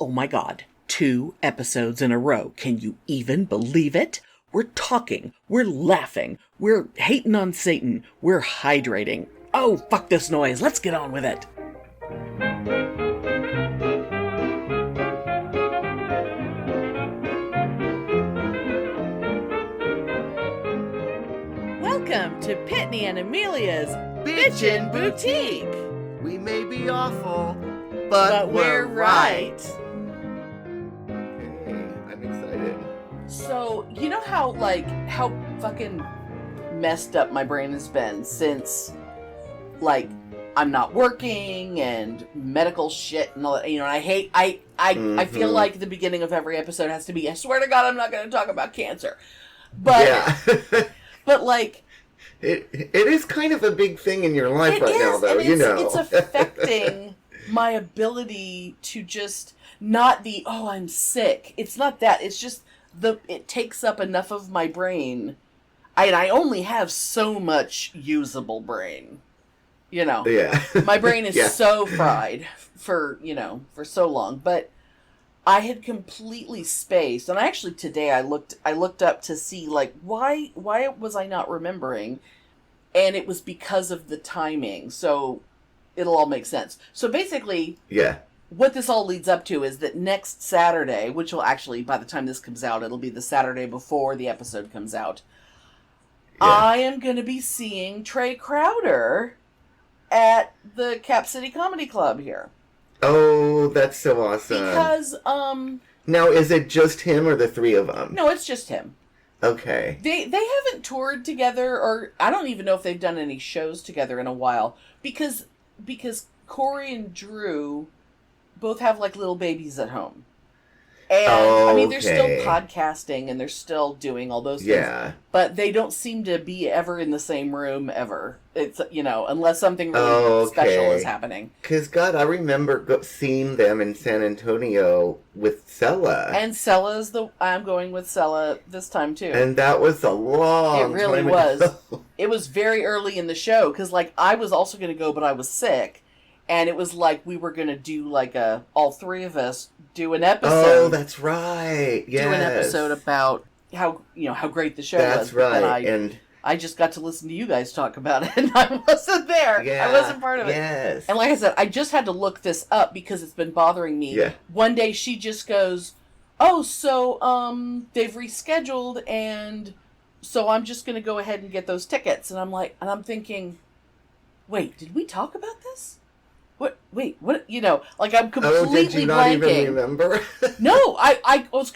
Oh my God, 2 episodes in a row. Can you even believe it? We're talking, we're laughing, we're hating on Satan, we're hydrating. Oh, fuck this noise, let's get on with it. Welcome to Pitney and Amelia's Bitchin' Boutique. We may be awful, but we're right. Okay, I'm excited. So, you know how fucking messed up my brain has been since, I'm not working and medical shit and all that, and I feel like the beginning of every episode has to be, I swear to God, I'm not going to talk about cancer. But, yeah. but it is kind of a big thing in your life right now, though, It's affecting my ability to just not be, oh, I'm sick. It's not that. It's just it takes up enough of my brain. I only have so much usable brain. Yeah. My brain is so fried for so long. But I had completely spaced. And actually today I looked up to see, why was I not remembering? And it was because of the timing. So it'll all make sense. So basically, what this all leads up to is that next Saturday, which will actually, by the time this comes out, it'll be the Saturday before the episode comes out, I am going to be seeing Trae Crowder at the Cap City Comedy Club here. Oh, that's so awesome. Because, now, is it just him or the three of them? No, it's just him. Okay. They haven't toured together, or I don't even know if they've done any shows together in a while, because Corey and Drew both have little babies at home. And they're still podcasting and they're still doing all those things. But they don't seem to be ever in the same room ever. It's, unless something really special is happening. Because, God, I remember seeing them in San Antonio with Sella. And I'm going with Sella this time, too. And that was a long time ago. It really was. It was very early in the show, because, I was also going to go, but I was sick. And it was we were going to do, all three of us do an episode. Oh, that's right. Yes. Do an episode about how great the show was. That's right. And I just got to listen to you guys talk about it, and I wasn't there. Yeah. I wasn't part of it. Yes. And like I said, I just had to look this up because it's been bothering me. Yeah. One day she just goes, oh, so, they've rescheduled, and so I'm just going to go ahead and get those tickets. And I'm thinking, wait, did we talk about this? What? Wait, what? I'm completely did you not blanking. even remember? No, I was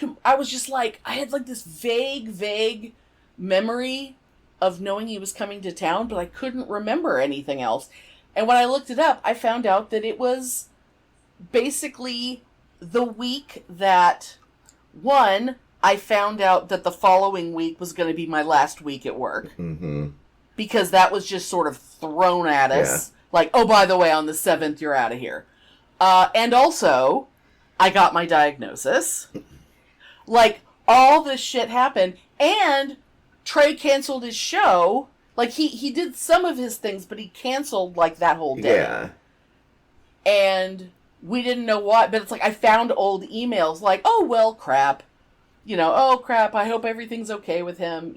just I had this vague memory of knowing he was coming to town, but I couldn't remember anything else. And when I looked it up, I found out that it was basically the week that, I found out that the following week was going to be my last week at work. Mm-hmm. Because that was just sort of thrown at us. Oh, by the way, on the 7th, you're out of here. And also, I got my diagnosis. All this shit happened. And Trae canceled his show. He did some of his things, but he canceled, that whole day. Yeah. And we didn't know why. But it's I found old emails oh, well, crap. Oh, crap, I hope everything's okay with him,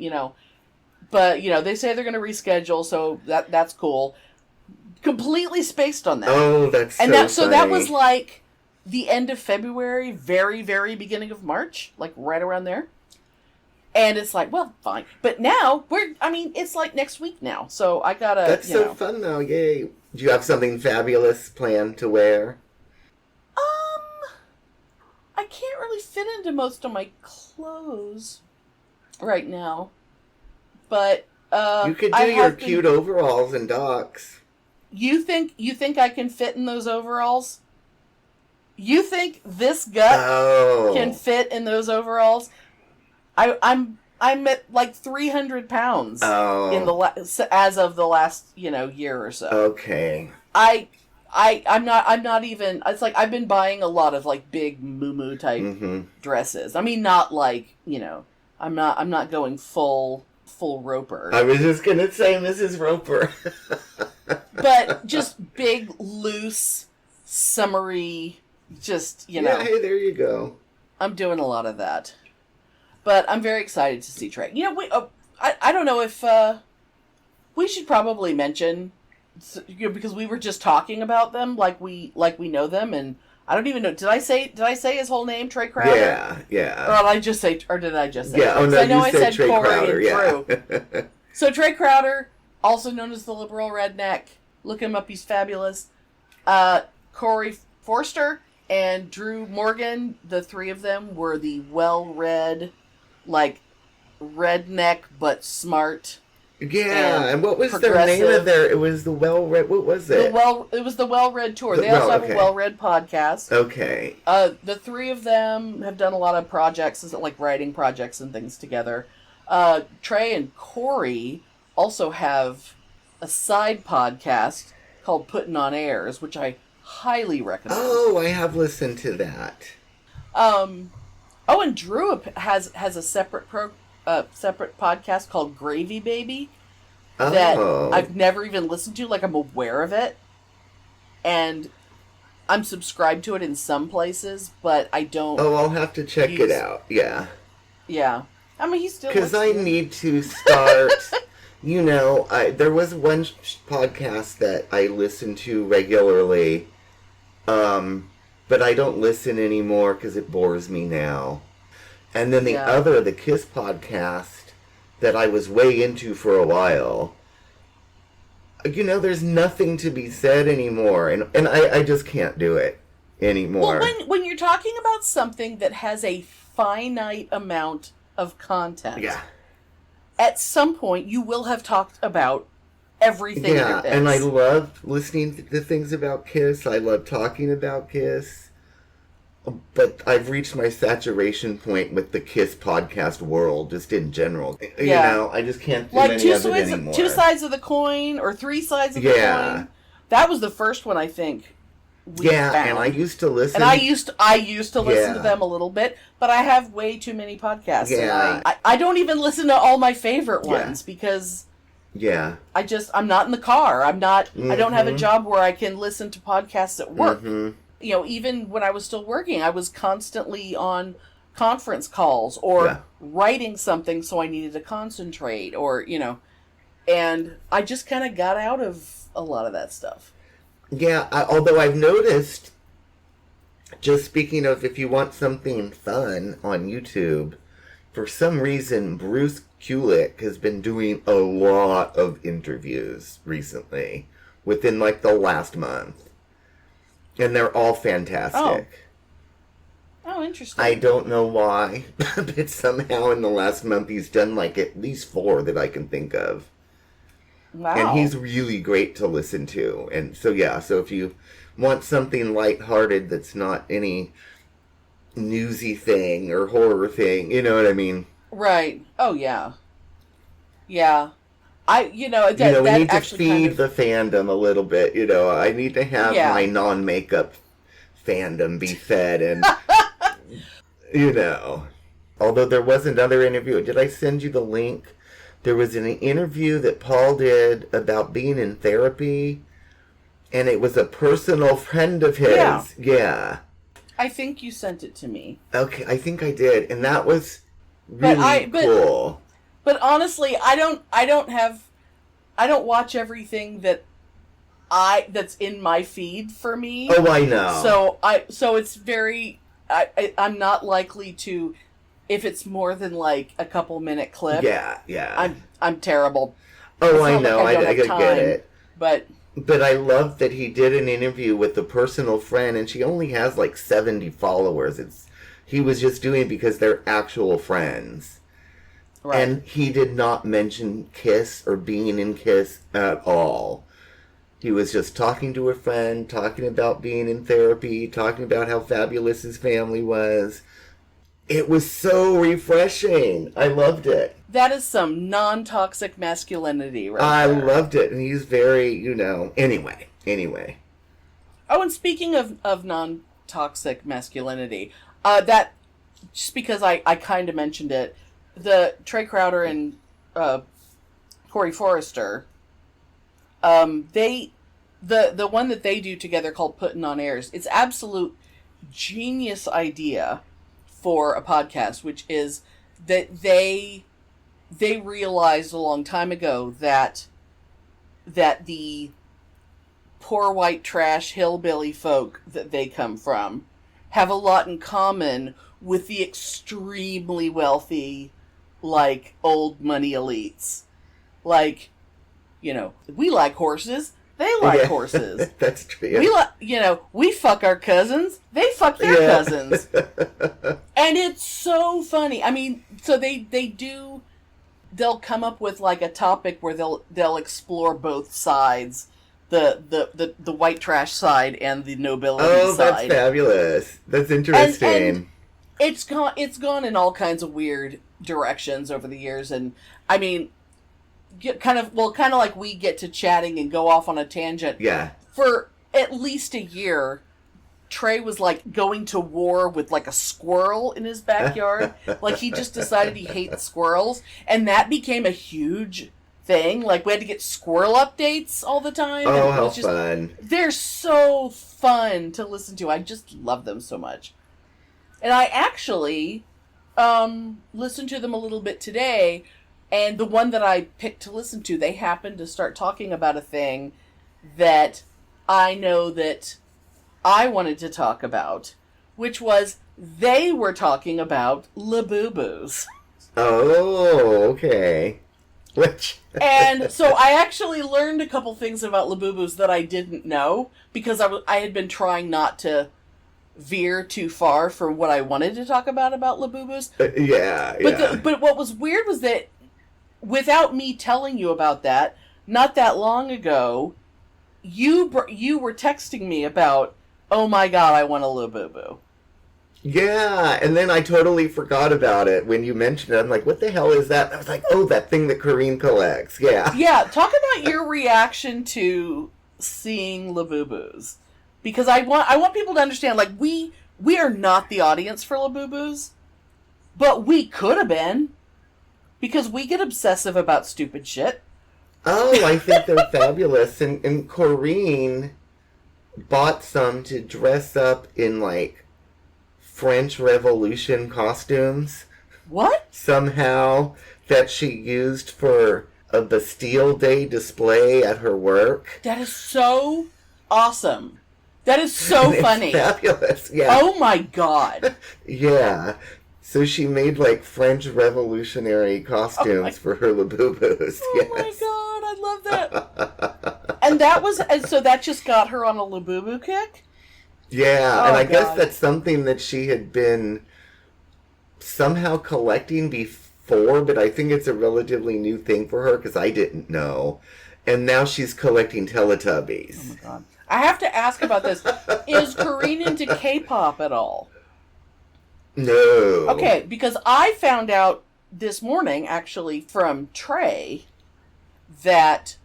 But, they say they're going to reschedule, so that's cool. Completely spaced on that. Oh, that's so funny. So that was the end of February, very, very beginning of March, right around there. And it's well, fine. But now it's next week now. So I gotta. That's so fun though. Yay. Do you have something fabulous planned to wear? I can't really fit into most of my clothes right now. But you could do your cute overalls and docks. You think I can fit in those overalls? You think this gut can fit in those overalls? I'm at 300 pounds in as of the last year or so. Okay. I'm not even. It's I've been buying a lot of big muumuu type dresses. I mean, not I'm not going full Roper. I was just gonna say Mrs. Roper. But just big, loose, summery just, you know. Yeah, hey, there you go. I'm doing a lot of that. But I'm very excited to see Trae. You know, I don't know if we should probably mention, because we were just talking about them like we know them, and I don't even know. Did I say his whole name, Trae Crowder? Yeah. Or did I just say? Yeah. Oh no, I know you I said said Trae Corey Crowder. and Yeah. Drew. So Trae Crowder, also known as the liberal redneck. Look him up; he's fabulous. Corey Forster and Drew Morgan, the three of them were the well-read, like, redneck but smart. Yeah, and what was their name of their? It was the Well-Read. What was it? It was the Well-Read Tour. They also have a Well-Read podcast. Okay. The three of them have done a lot of projects, like writing projects and things together. Trae and Corey also have a side podcast called Puttin On Airs, which I highly recommend. Oh, I have listened to that. And Drew has a separate separate podcast called Gravy Baby that I've never even listened to. Like, I'm aware of it, and I'm subscribed to it in some places, but I don't. Oh, I'll have to check it out. Yeah. Yeah. I mean, he's still... Because I need to start... You know, there was one podcast that I listened to regularly, but I don't listen anymore because it bores me now. And then the Kiss podcast that I was way into for a while, you know, there's nothing to be said anymore, and I just can't do it anymore. Well, when you're talking about something that has a finite amount of content... Yeah. At some point, you will have talked about everything. Yeah, and I love listening to things about Kiss. I love talking about Kiss. But I've reached my saturation point with the Kiss podcast world, just in general. Yeah. You know, I just can't do any of it anymore. Two sides of the coin, or three sides of the coin. That was the first one, I think. And I used to listen. And I used to listen to them a little bit, but I have way too many podcasts. Yeah. And I don't even listen to all my favorite ones because I'm not in the car. I don't have a job where I can listen to podcasts at work. Mm-hmm. You know, even when I was still working, I was constantly on conference calls or writing something, so I needed to concentrate, or, you know, and I just kind of got out of a lot of that stuff. Yeah, although I've noticed, just speaking of if you want something fun on YouTube, for some reason Bruce Kulick has been doing a lot of interviews recently, within like the last month. And they're all fantastic. Oh, interesting. I don't know why, but somehow in the last month he's done like at least 4 that I can think of. Wow. And he's really great to listen to. And so, so if you want something lighthearted that's not any newsy thing or horror thing, you know what I mean? Right. Oh, yeah. Yeah. We need to feed the fandom a little bit, you know. I need to have my non-makeup fandom be fed and, you know. Although there was another interview. Did I send you the link? There was an interview that Paul did about being in therapy, and it was a personal friend of his. Yeah. I think you sent it to me. Okay, I think I did, and that was really cool. But honestly, I don't watch everything that's in my feed for me. Oh, I know. So it's very I'm not likely to. If it's more than like a couple minute clip, I'm terrible. Oh, I know. I get it. But I love that he did an interview with a personal friend, and she only has like 70 followers. He was just doing it because they're actual friends, right? And he did not mention Kiss or being in Kiss at all. He was just talking to a friend, talking about being in therapy, talking about how fabulous his family was. It was so refreshing. I loved it. That is some non-toxic masculinity, right? I loved it, and he's very, Anyway. Oh, and speaking of non-toxic masculinity, that just because I kind of mentioned it, the Trae Crowder and Corey Forrester, the one that they do together called Puttin On Airs, it's absolute genius idea for a podcast, which is that they realized a long time ago that the poor white trash hillbilly folk that they come from have a lot in common with the extremely wealthy, like, old money elites. Like, you know, we like horses, they like horses. That's true. Yeah. We fuck our cousins, they fuck their cousins. And it's so funny. I mean, so they'll come up with like a topic where they'll explore both sides. The white trash side and the nobility side. Oh, that's fabulous. That's interesting. And it's gone in all kinds of weird directions over the years, and I mean, kind of like we get to chatting and go off on a tangent. Yeah. For at least a year, Trae was like going to war with like a squirrel in his backyard. Like he just decided he hates squirrels, and that became a huge thing. Like we had to get squirrel updates all the time. Oh, how fun. They're so fun to listen to. I just love them so much. And I actually listened to them a little bit today, and the one that I picked to listen to, they happened to start talking about a thing that I know that I wanted to talk about, which was they were talking about Labubus. Oh, okay. And so I actually learned a couple things about Labubus that I didn't know, because I had been trying not to veer too far from what I wanted to talk about Labubus. Yeah. But what was weird was that without me telling you about that, not that long ago, you were texting me about, oh my god, I want a Labubu. Yeah, and then I totally forgot about it when you mentioned it. I'm like, what the hell is that? I was like, oh, that thing that Corrine collects. Yeah. Yeah, talk about your reaction to seeing Labubus. Because I want people to understand, like, we are not the audience for Labubus, but we could have been. Because we get obsessive about stupid shit. Oh, I think they're fabulous. And Corrine bought some to dress up in, like, French Revolution costumes. What? Somehow, that she used for a Bastille Day display at her work. That is so awesome. That is so funny. Fabulous, yeah. Oh my god. Yeah. So she made, like, French Revolutionary costumes for her Labubus. Oh my god, I love that. And so that just got her on a Labubu kick? Yeah, and I guess that's something that she had been somehow collecting before, but I think it's a relatively new thing for her, because I didn't know. And now she's collecting Teletubbies. Oh my god. I have to ask about this. Is Corrine into K-pop at all? No. Okay, because I found out this morning, actually, from Trae, that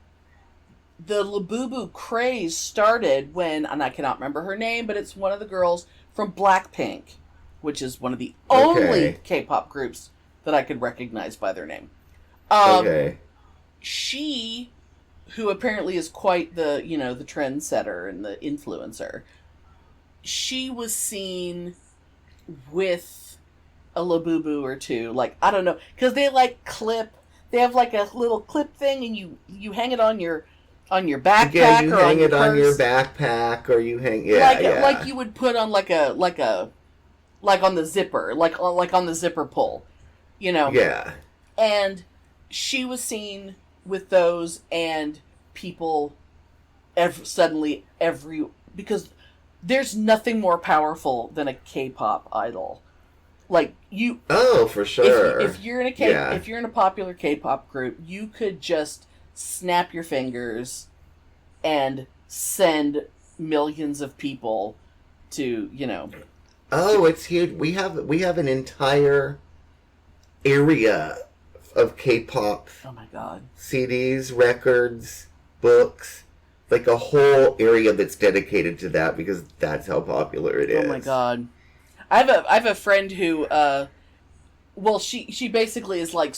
the Labubu craze started when, and I cannot remember her name, but it's one of the girls from Blackpink, which is one of the only K-pop groups that I could recognize by their name. Okay. She, who apparently is quite the trendsetter and the influencer, she was seen with a Labubu or two. Like, I don't know, because they have like a little clip thing, and you hang it on your backpack, yeah, you or hang on your it on your purse. backpack, or you hang like you would put on like on the zipper, like on the zipper pull, you know. Yeah. And she was seen with those, and people because there's nothing more powerful than a K-pop idol. Like, you. Oh, for sure. If you're in if you're in a popular K-pop group, you could just snap your fingers and send millions of people to, Oh, it's huge. We have an entire area of K-pop. Oh my god. CDs, records, books, like a whole area that's dedicated to that, because that's how popular it is. Oh my god. I have a friend who she basically is like,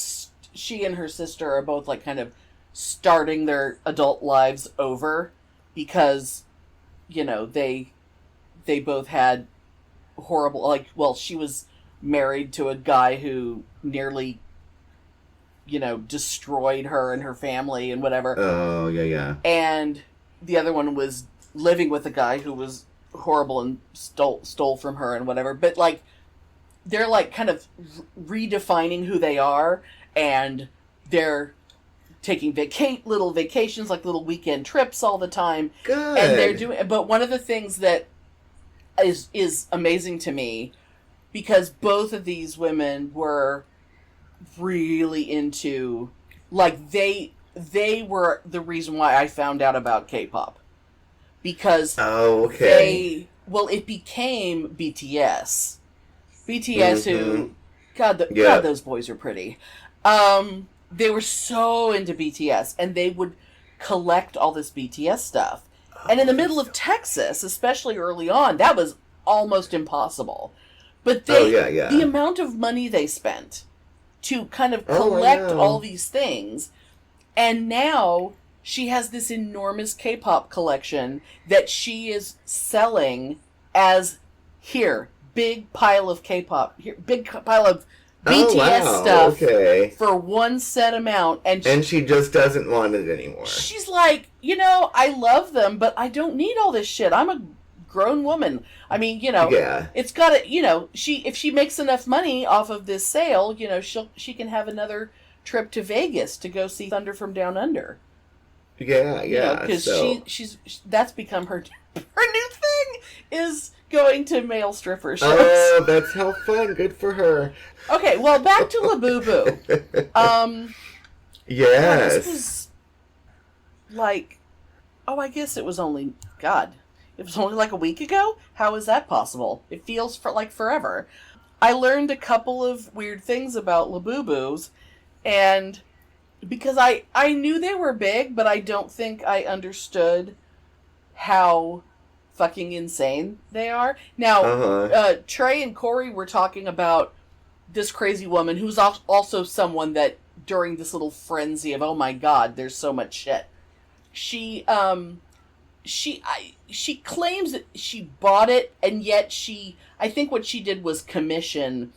she and her sister are both like kind of starting their adult lives over, because they both had horrible, like, well, she was married to a guy who nearly, destroyed her and her family and whatever. Oh, yeah. And the other one was living with a guy who was horrible and stole from her and whatever. But, like, they're, like, kind of redefining who they are, and they're taking little vacations, like little weekend trips all the time. Good. And they're doing, but one of the things that is amazing to me, because both of these women were really into, like, they were the reason why I found out about K-pop. Because it became BTS. BTS, who, God, those boys are pretty. They were so into BTS, and they would collect all this BTS stuff. And in the middle of Texas, especially early on, that was almost impossible. But the amount of money they spent to kind of collect all these things, and now she has this enormous K-pop collection that she is selling as, big pile of K-pop, big pile of BTS stuff for one set amount. And she just doesn't want it anymore. She's like, I love them, but I don't need all this shit. I'm a grown woman. I mean, it's got to, if she makes enough money off of this sale, she can have another trip to Vegas to go see Thunder from Down Under. Yeah. Because she's that's become her new thing is going to male stripper shows. Oh, that's how fun. Good for her. Okay, well, back to Labubu. Yes. This was like, I guess it was only, it was only like a week ago? How is that possible? It feels like forever. I learned a couple of weird things about Labubus, and because I knew they were big, but I don't think I understood how fucking insane they are. Now, Trae and Corey were talking about this crazy woman who's also someone that during this little frenzy of, oh my god, there's so much shit. She claims that she bought it, and yet I think what she did was commission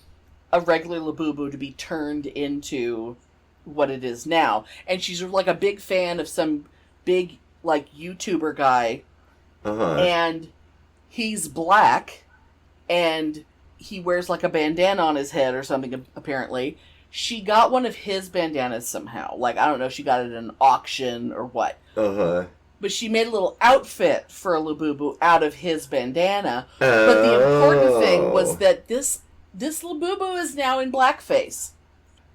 a regular Labubu to be turned into what it is now. And she's like a big fan of some big, like, YouTuber guy. And he's black, and he wears like a bandana on his head or something, apparently. She got one of his bandanas somehow. Like, I don't know if she got it at an auction or what. But she made a little outfit for a Labubu out of his bandana. But the important thing was that this Labubu is now in blackface.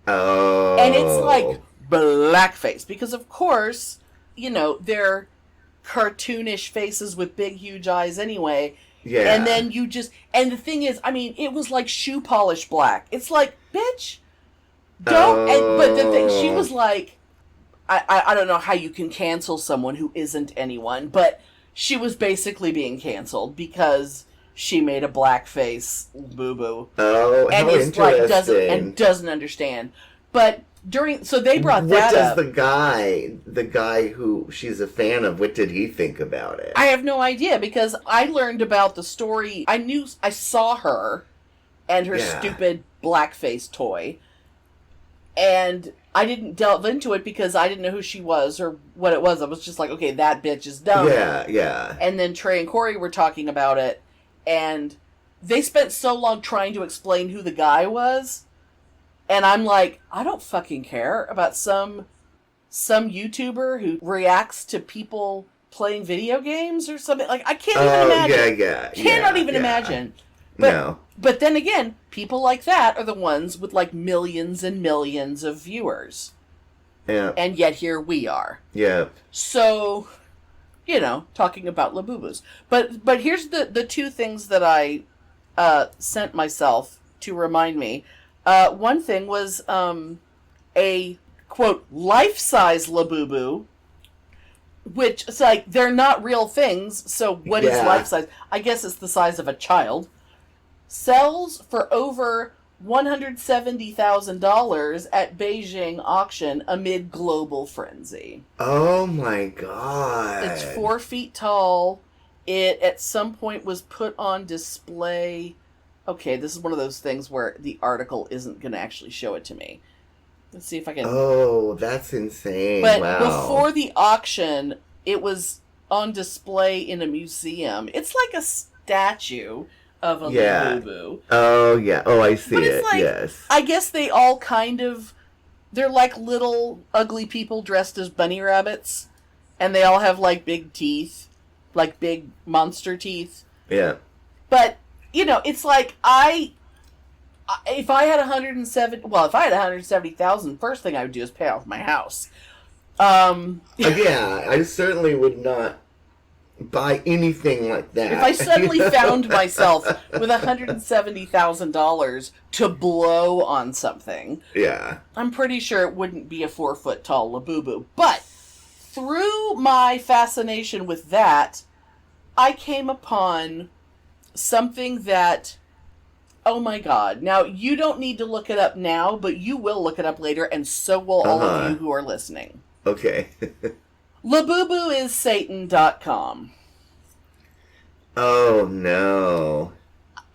And it's like blackface. Because, of course, they're cartoonish faces with big, huge eyes anyway. Yeah. And then and the thing is, I mean, it was like shoe polish black. It's like, bitch, don't. But the thing, she was like, I don't know how you can cancel someone who isn't anyone, but she was basically being canceled because she made a blackface Bubu. Oh, and how is interesting. like doesn't understand. But so they brought that up. What does the guy who she's a fan of, what did he think about it? I have no idea, because I learned about the story. I saw her and her stupid blackface toy, and I didn't delve into it because I didn't know who she was or what it was. I was just like, okay, that bitch is dumb. Yeah. And then Trae and Corey were talking about it, and they spent so long trying to explain who the guy was. And I'm like, I don't fucking care about some YouTuber who reacts to people playing video games or something. Like, I can't even imagine. Cannot even imagine. But, no. But then again, people like that are the ones with like millions and millions of viewers. Yeah. And yet here we are. Yeah. So, talking about Labubus. But here's the two things that I sent myself to remind me. One thing was a, quote, life-size Labubu, which it's like, they're not real things, so what is life-size? I guess it's the size of a child. Sells for over $170,000 at Beijing auction amid global frenzy. Oh my god. It's 4 feet tall. It, at some point, was put on display Okay, this is one of those things where the article isn't going to actually show it to me. Let's see if I can... Oh, that's insane. But wow. Before the auction, it was on display in a museum. It's like a statue of a Labubu. Oh, yeah. Oh, I see it. Like, yes. I guess they all kind of... They're like little ugly people dressed as bunny rabbits. And they all have like big teeth. Like big monster teeth. Yeah. But, you know, it's like if I had $170,000, first thing I would do is pay off my house. Yeah, I certainly would not buy anything like that. If I suddenly found myself with $170,000 to blow on something, yeah, I'm pretty sure it wouldn't be a 4-foot tall Labubu. But through my fascination with that, I came upon something that, oh my god. Now, you don't need to look it up now, but you will look it up later, and so will all of you who are listening. Okay. Labubuissatan.com. Oh, no.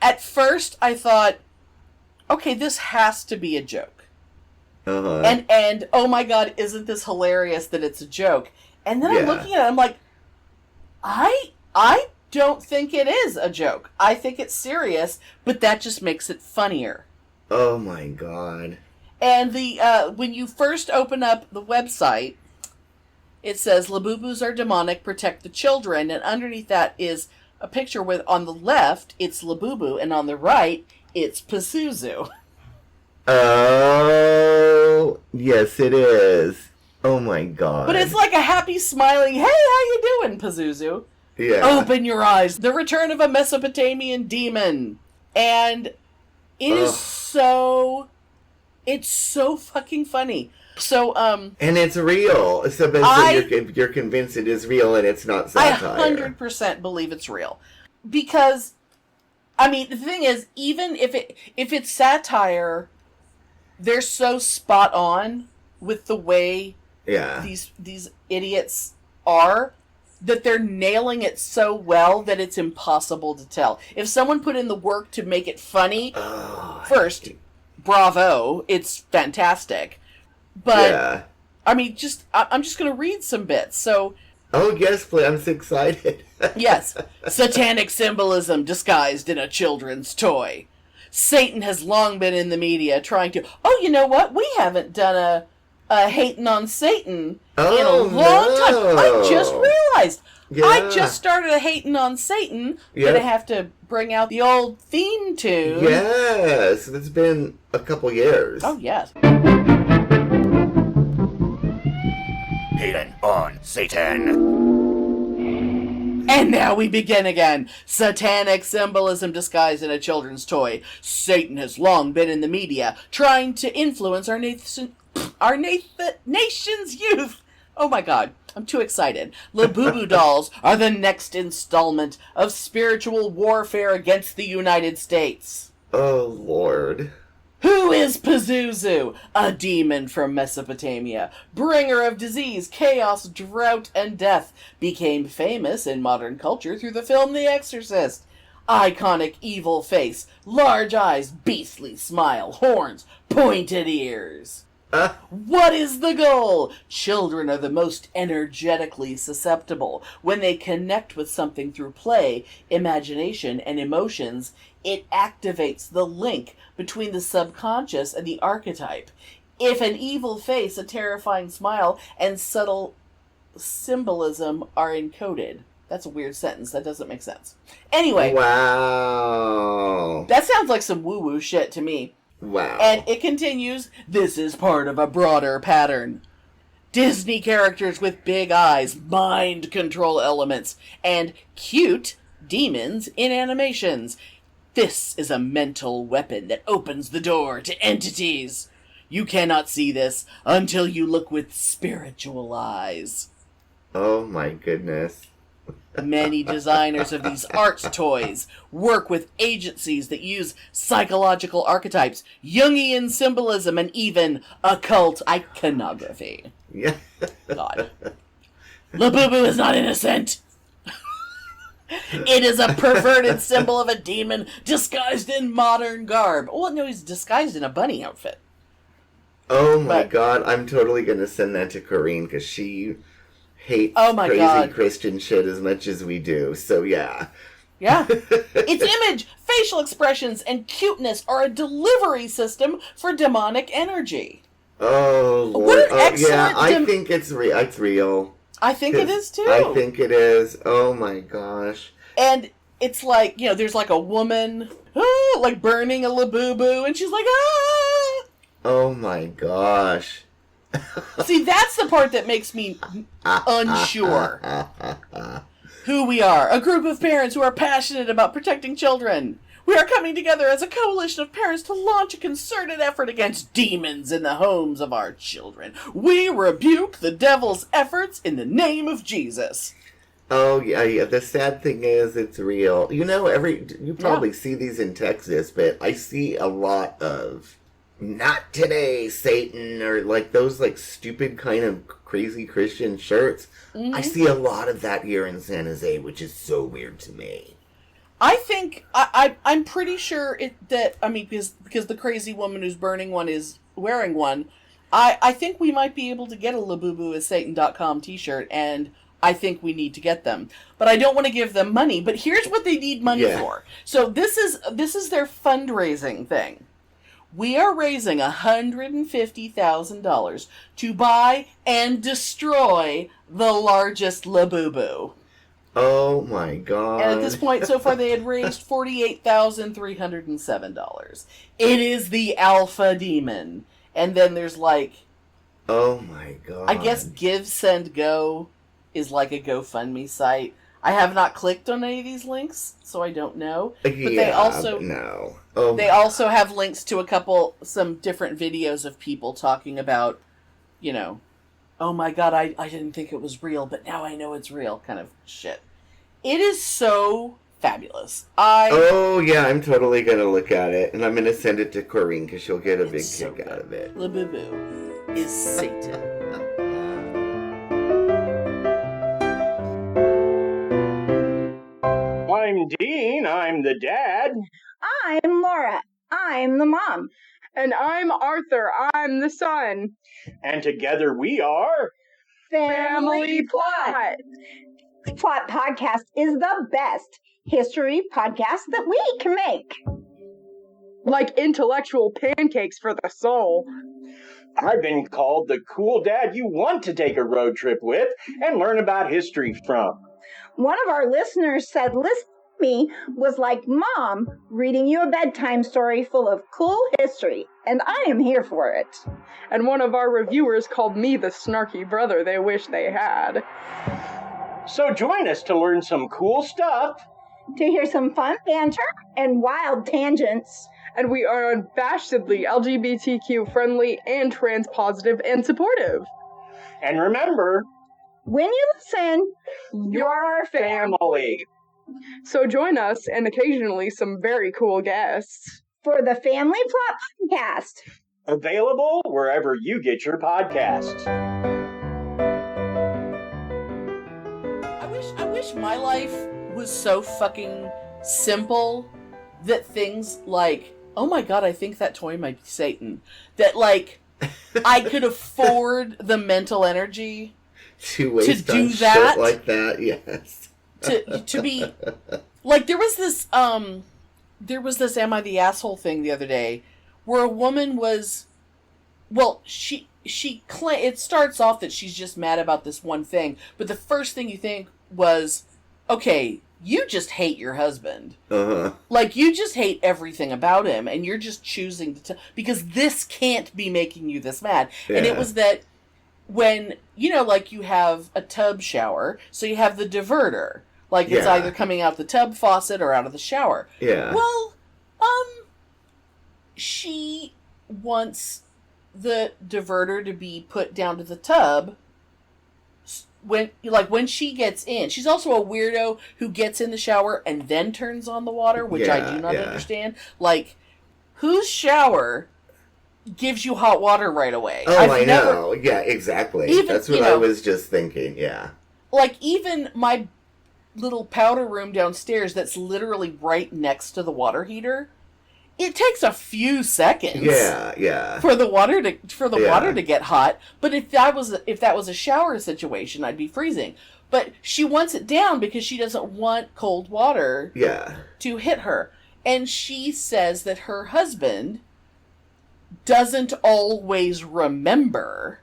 At first, I thought, okay, this has to be a joke. And oh my god, isn't this hilarious that it's a joke? And then I'm looking at it, I'm like, I don't think it is a joke. I think it's serious, but that just makes it funnier. Oh my god. And when you first open up the website, it says, Labubus are demonic, protect the children, and underneath that is a picture with, on the left, it's Labubu, and on the right, it's Pazuzu. Oh, yes it is. Oh my god. But it's like a happy, smiling, hey, how you doing, Pazuzu? Yeah. Open your eyes. The return of a Mesopotamian demon. And it is it's so fucking funny. So, and it's real. So you're convinced it is real and it's not satire. I 100% believe it's real. Because, I mean, the thing is, even if it's satire, they're so spot on with the way these idiots are, that they're nailing it so well that it's impossible to tell. If someone put in the work to make it funny, first, bravo, it's fantastic. But, I mean, I'm just going to read some bits. So, oh, yes, please. I'm so excited. Yes. Satanic symbolism disguised in a children's toy. Satan has long been in the media trying to... Oh, you know what? We haven't done a Hatin on Satan in a long time. I just realized. Yeah. I just started a Hatin on Satan. Gonna have to bring out the old theme tune. Yes, it's been a couple years. Oh, yes. Hatin on Satan. And now we begin again. Satanic symbolism disguised in a children's toy. Satan has long been in the media, trying to influence our nation's youth. Oh my god, I'm too excited. Labubu dolls are the next installment of spiritual warfare against the United States. Oh, Lord. Who is Pazuzu? A demon from Mesopotamia, bringer of disease, chaos, drought, and death, became famous in modern culture through the film The Exorcist. Iconic evil face, large eyes, beastly smile, horns, pointed ears. What is the goal? Children are the most energetically susceptible. When they connect with something through play, imagination, and emotions, it activates the link between the subconscious and the archetype. If an evil face, a terrifying smile, and subtle symbolism are encoded. That's a weird sentence. That doesn't make sense. Anyway. Wow. That sounds like some woo-woo shit to me. Wow. And it continues, this is part of a broader pattern. Disney characters with big eyes, mind control elements, and cute demons in animations. This is a mental weapon that opens the door to entities. You cannot see this until you look with spiritual eyes. Oh my goodness. Many designers of these art toys work with agencies that use psychological archetypes, Jungian symbolism, and even occult iconography. Yeah. God. Labubu is not innocent. It is a perverted symbol of a demon disguised in modern garb. Well, no, he's disguised in a bunny outfit. Oh my god, I'm totally gonna send that to Corrine because she hates crazy Christian shit as much as we do. So yeah. Yeah. Its image, facial expressions, and cuteness are a delivery system for demonic energy. Oh, Lord. What an excellent... Yeah, I think it's real. I think it is, too. I think it is. Oh, my gosh. And it's like, there's like a woman, like burning a Labubu, and she's like, ah! Oh, my gosh. See, that's the part that makes me unsure. Who we are, a group of parents who are passionate about protecting children. We are coming together as a coalition of parents to launch a concerted effort against demons in the homes of our children. We rebuke the devil's efforts in the name of Jesus. Oh, yeah. The sad thing is, it's real. You probably see these in Texas, but I see a lot of, not today, Satan, or like those like stupid kind of crazy Christian shirts. Mm-hmm. I see a lot of that here in San Jose, which is so weird to me. I think I'm pretty sure because the crazy woman who's burning one is wearing one. I think we might be able to get a labubuissatan.com t-shirt, and I think we need to get them. But I don't want to give them money. But here's what they need money for. So this is their fundraising thing. We are raising $150,000 to buy and destroy the largest Labubu. Oh my god. And at this point, so far, they had raised $48,307. It is the Alpha Demon. And then there's like... Oh my god. I guess Give, Send, Go is like a GoFundMe site. I have not clicked on any of these links, so I don't know. But they also... No. Oh they also have links to some different videos of people talking about, oh my god, I didn't think it was real, but now I know it's real kind of shit. It is so fabulous. Oh, yeah, I'm totally going to look at it, and I'm going to send it to Corrine, because she'll get a big kick out of it. Labubu is Satan. I'm Dean, I'm the dad. I'm Laura, I'm the mom. And I'm Arthur, I'm the son. And together we are... Family Plot! Plot Podcast is the best history podcast that we can make. Like intellectual pancakes for the soul. I've been called the cool dad you want to take a road trip with and learn about history from. One of our listeners said, listen to me was like Mom reading you a bedtime story full of cool history, and I am here for it. And one of our reviewers called me the snarky brother they wish they had. So join us to learn some cool stuff, to hear some fun banter and wild tangents. And we are unabashedly LGBTQ friendly and trans positive and supportive. And remember, when you listen, you're our family. So join us and occasionally some very cool guests for the Family Plot Podcast. Available wherever you get your podcasts. I wish my life was so fucking simple that things like, oh my god, I think that toy might be Satan. That, like, I could afford the mental energy to waste do on that. Shit like that, yes. To be... Like, there was this Am I the Asshole thing the other day, where a woman was... Well, it starts off that she's just mad about this one thing, but the first thing you think was, okay, you just hate your husband. Uh-huh. Like, you just hate everything about him, and you're just choosing to... because this can't be making you this mad. Yeah. And it was that when, like, you have a tub shower, so you have the diverter. Like, it's either coming out the tub faucet or out of the shower. Yeah. Well, she wants the diverter to be put down to the tub when she gets in. She's also a weirdo who gets in the shower and then turns on the water, which I do not understand. Like, whose shower gives you hot water right away? Oh, I know. Yeah, exactly. That's what I was just thinking, yeah. Like, even my little powder room downstairs that's literally right next to the water heater. It takes a few seconds. Yeah. For the water to get hot. But if that was a shower situation, I'd be freezing. But she wants it down because she doesn't want cold water to hit her. And she says that her husband doesn't always remember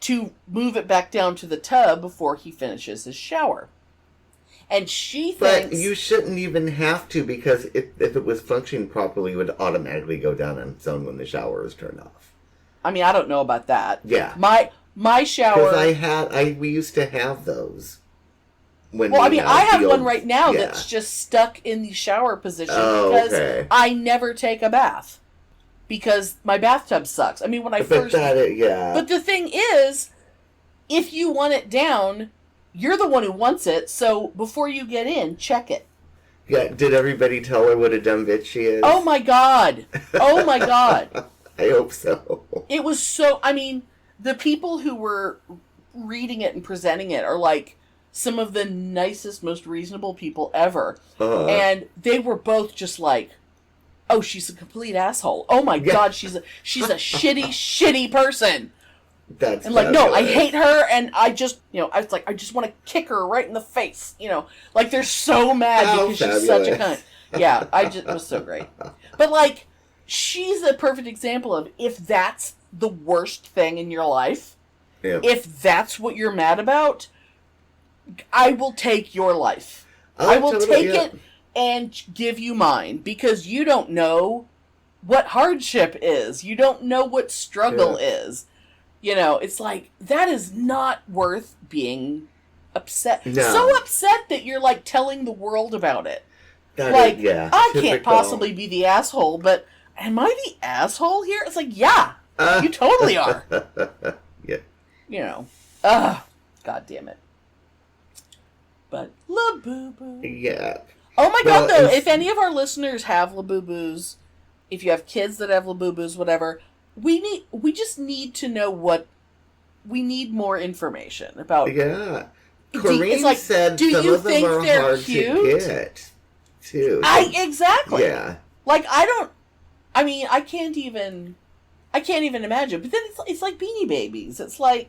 to move it back down to the tub before he finishes his shower. And she thinks... But you shouldn't even have to, because if it was functioning properly, it would automatically go down on its own when the shower is turned off. I mean, I don't know about that. Yeah. My shower... Because we used to have those. I have one right now that's just stuck in the shower position because I never take a bath. Because my bathtub sucks. I mean, when I first... But the thing is, if you want it down... You're the one who wants it, so before you get in, check it. Yeah, did everybody tell her what a dumb bitch she is? Oh my god! Oh my god! I hope so. It was so... I mean, the people who were reading it and presenting it are like some of the nicest, most reasonable people ever. And they were both just like, oh, she's a complete asshole. Oh my god, she's a shitty, shitty person. That's and like, no, I hate her, and I just, I was like, I just want to kick her right in the face, like they're so mad because she's such a cunt. Yeah, it was so great. But like, she's a perfect example of if that's the worst thing in your life, if that's what you're mad about, I will take your life. I will take it and give you mine because you don't know what hardship is. You don't know what struggle is. It's like, that is not worth being upset. No. So upset that you're, like, telling the world about it. I can't possibly be the asshole, but am I the asshole here? It's like, you totally are. God damn it. But, Labubu. Yeah. Oh my god, though, if any of our listeners have Labubus, if you have kids that have Labubus, whatever... We just need to know we need more information about. Yeah. Corinne said do some you of them think are they're hard cute? to get, too. Exactly. Yeah. Like, I can't even imagine. But then it's like Beanie Babies. It's like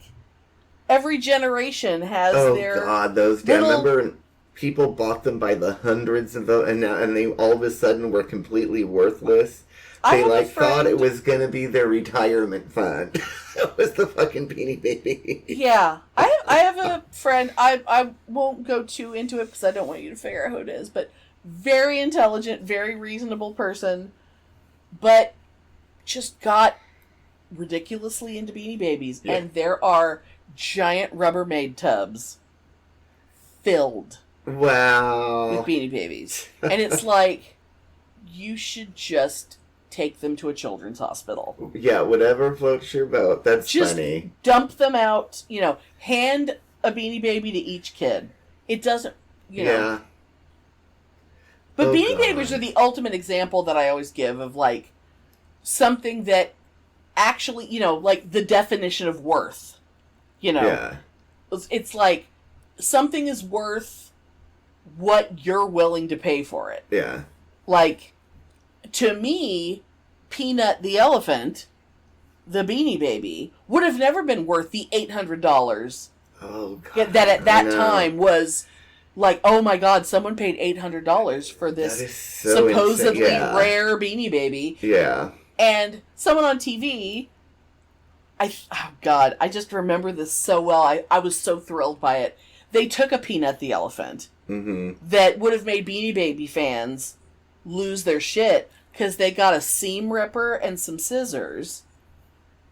every generation has their... Oh, God, those... I remember people bought them by the hundreds of them, and they all of a sudden were completely worthless. They thought it was gonna be their retirement fund. It was the fucking Beanie Baby. Yeah, I have a friend. I won't go too into it because I don't want you to figure out who it is. But very intelligent, very reasonable person, but just got ridiculously into Beanie Babies, and there are giant Rubbermaid tubs filled with Beanie Babies, and it's like you should just take them to a children's hospital. Yeah, whatever floats your boat. That's just funny. Dump them out, hand a Beanie Baby to each kid. It doesn't, Yeah. But Beanie Babies are the ultimate example that I always give of, like, something that actually, like, the definition of worth. Yeah. It's like, something is worth what you're willing to pay for it. Yeah. Like, to me, Peanut the elephant, the Beanie Baby, would have never been worth the $800 that at that time was like, oh my god, someone paid $800 for this supposedly rare Beanie Baby. Yeah. And someone on TV, I just remember this so well. I was so thrilled by it. They took a Peanut the elephant that would have made Beanie Baby fans lose their shit because they got a seam ripper and some scissors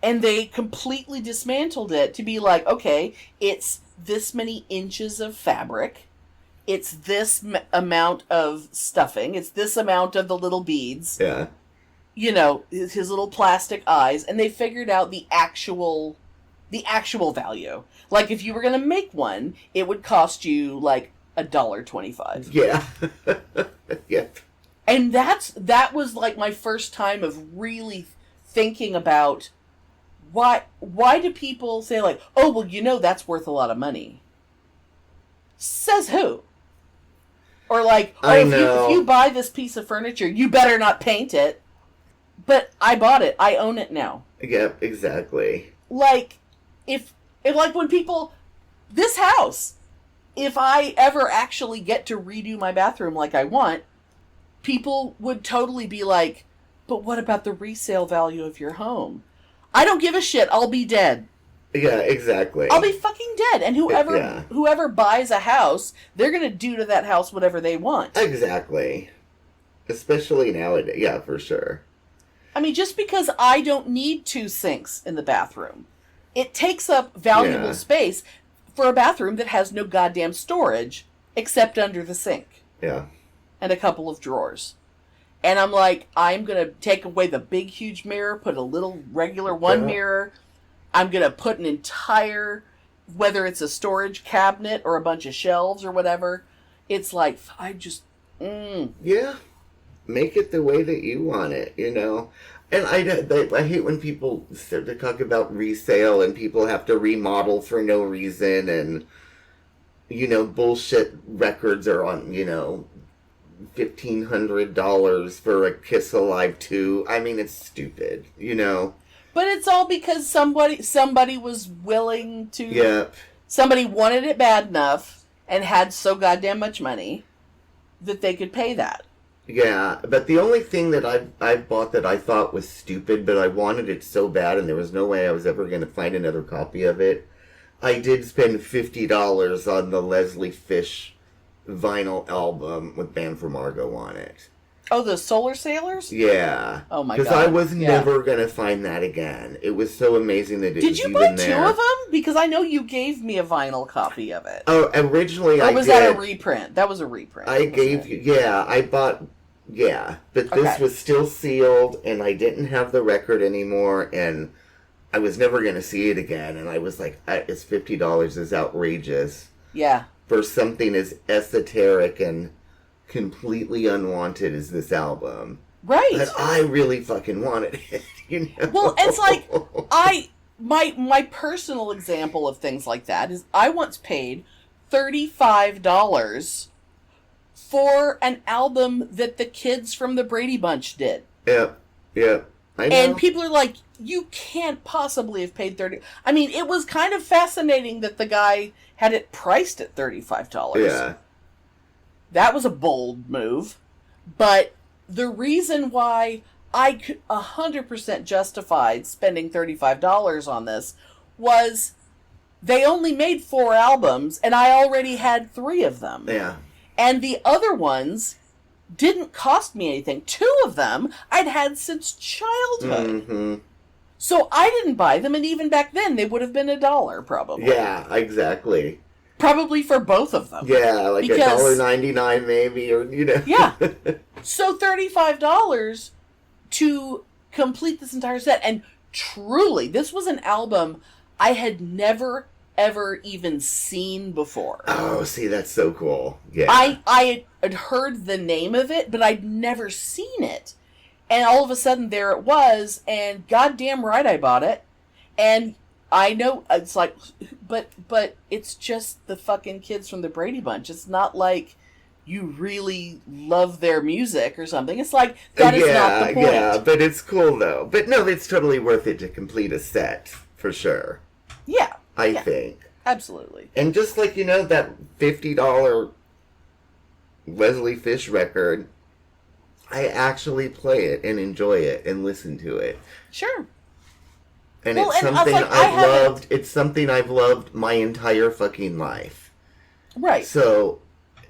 and they completely dismantled it to be like, okay, it's this many inches of fabric, it's this amount of stuffing, it's this amount of the little beads, his little plastic eyes, and they figured out the actual value. Like, if you were going to make one, it would cost you like $1.25. Yeah. Yep. And that was like my first time of really thinking about why do people say like, oh, well, that's worth a lot of money. Says who? Or like, oh, if you buy this piece of furniture, you better not paint it. But I bought it. I own it now. Yep, exactly. Like, if when people, this house, if I ever actually get to redo my bathroom like I want, people would totally be like, but what about the resale value of your home? I don't give a shit. I'll be dead. Yeah, exactly. I'll be fucking dead. And whoever buys a house, they're going to do to that house whatever they want. Exactly. Especially nowadays. Yeah, for sure. I mean, just because I don't need 2 sinks in the bathroom, it takes up valuable space for a bathroom that has no goddamn storage except under the sink. Yeah. And a couple of drawers. And I'm like, I'm going to take away the big, huge mirror, put a little regular one mirror. I'm going to put an entire, whether it's a storage cabinet or a bunch of shelves or whatever. It's like, Yeah. Make it the way that you want it, you know? And I hate when people start to talk about resale and people have to remodel for no reason and, you know, bullshit records are on, you know, $1,500 for a Kiss Alive 2. I mean, it's stupid, you know? But it's all because somebody was willing to... Yep. Somebody wanted it bad enough and had so goddamn much money that they could pay that. Yeah, but the only thing that I bought that I thought was stupid, but I wanted it so bad and there was no way I was ever going to find another copy of it, I did spend $50 on the Leslie Fish vinyl album with Band for Margot on it. Oh, the Solar Sailors? Yeah. Oh my god. Because I was never going to find that again. It was so amazing that it was even there. Did you buy 2 of them? Because I know you gave me a vinyl copy of it. Oh, originally I did. Or was that a reprint? That was a reprint. I bought... Yeah, but this was still sealed, and I didn't have the record anymore, and I was never going to see it again, and I was like, it's $50 is outrageous. Yeah. For something as esoteric and completely unwanted as this album. Right. But I really fucking wanted it, you know? Well, it's like, my personal example of things like that is I once paid $35 for an album that the kids from the Brady Bunch did. Yep. I know. And people are like, you can't possibly have paid $30. I mean, it was kind of fascinating that the guy had it priced at $35. Yeah. That was a bold move. But the reason why I could 100% justified spending $35 on this was they only made 4 albums, and I already had 3 of them. Yeah. And the other ones didn't cost me anything. 2 of them I'd had since childhood. Mm-hmm. So I didn't buy them, and even back then they would have been $1 probably. Yeah, exactly. Probably for both of them. Yeah, like $1.99 maybe, or you know. Yeah. So $35 to complete this entire set, and truly, this was an album I had never ever even seen before. Oh, see, that's so cool. Yeah. I had heard the name of it, but I'd never seen it. And all of a sudden there it was, and goddamn right I bought it. And I know it's like, but it's just the fucking kids from the Brady Bunch. It's not like you really love their music or something. It's like, that is not the point. Yeah, but it's cool though. But no, it's totally worth it to complete a set, for sure. Yeah. I think. Absolutely. And just like, you know, that $50 Leslie Fish record, I actually play it and enjoy it and listen to it. Sure. And it's something I've loved. It's something I've loved my entire fucking life. Right. So,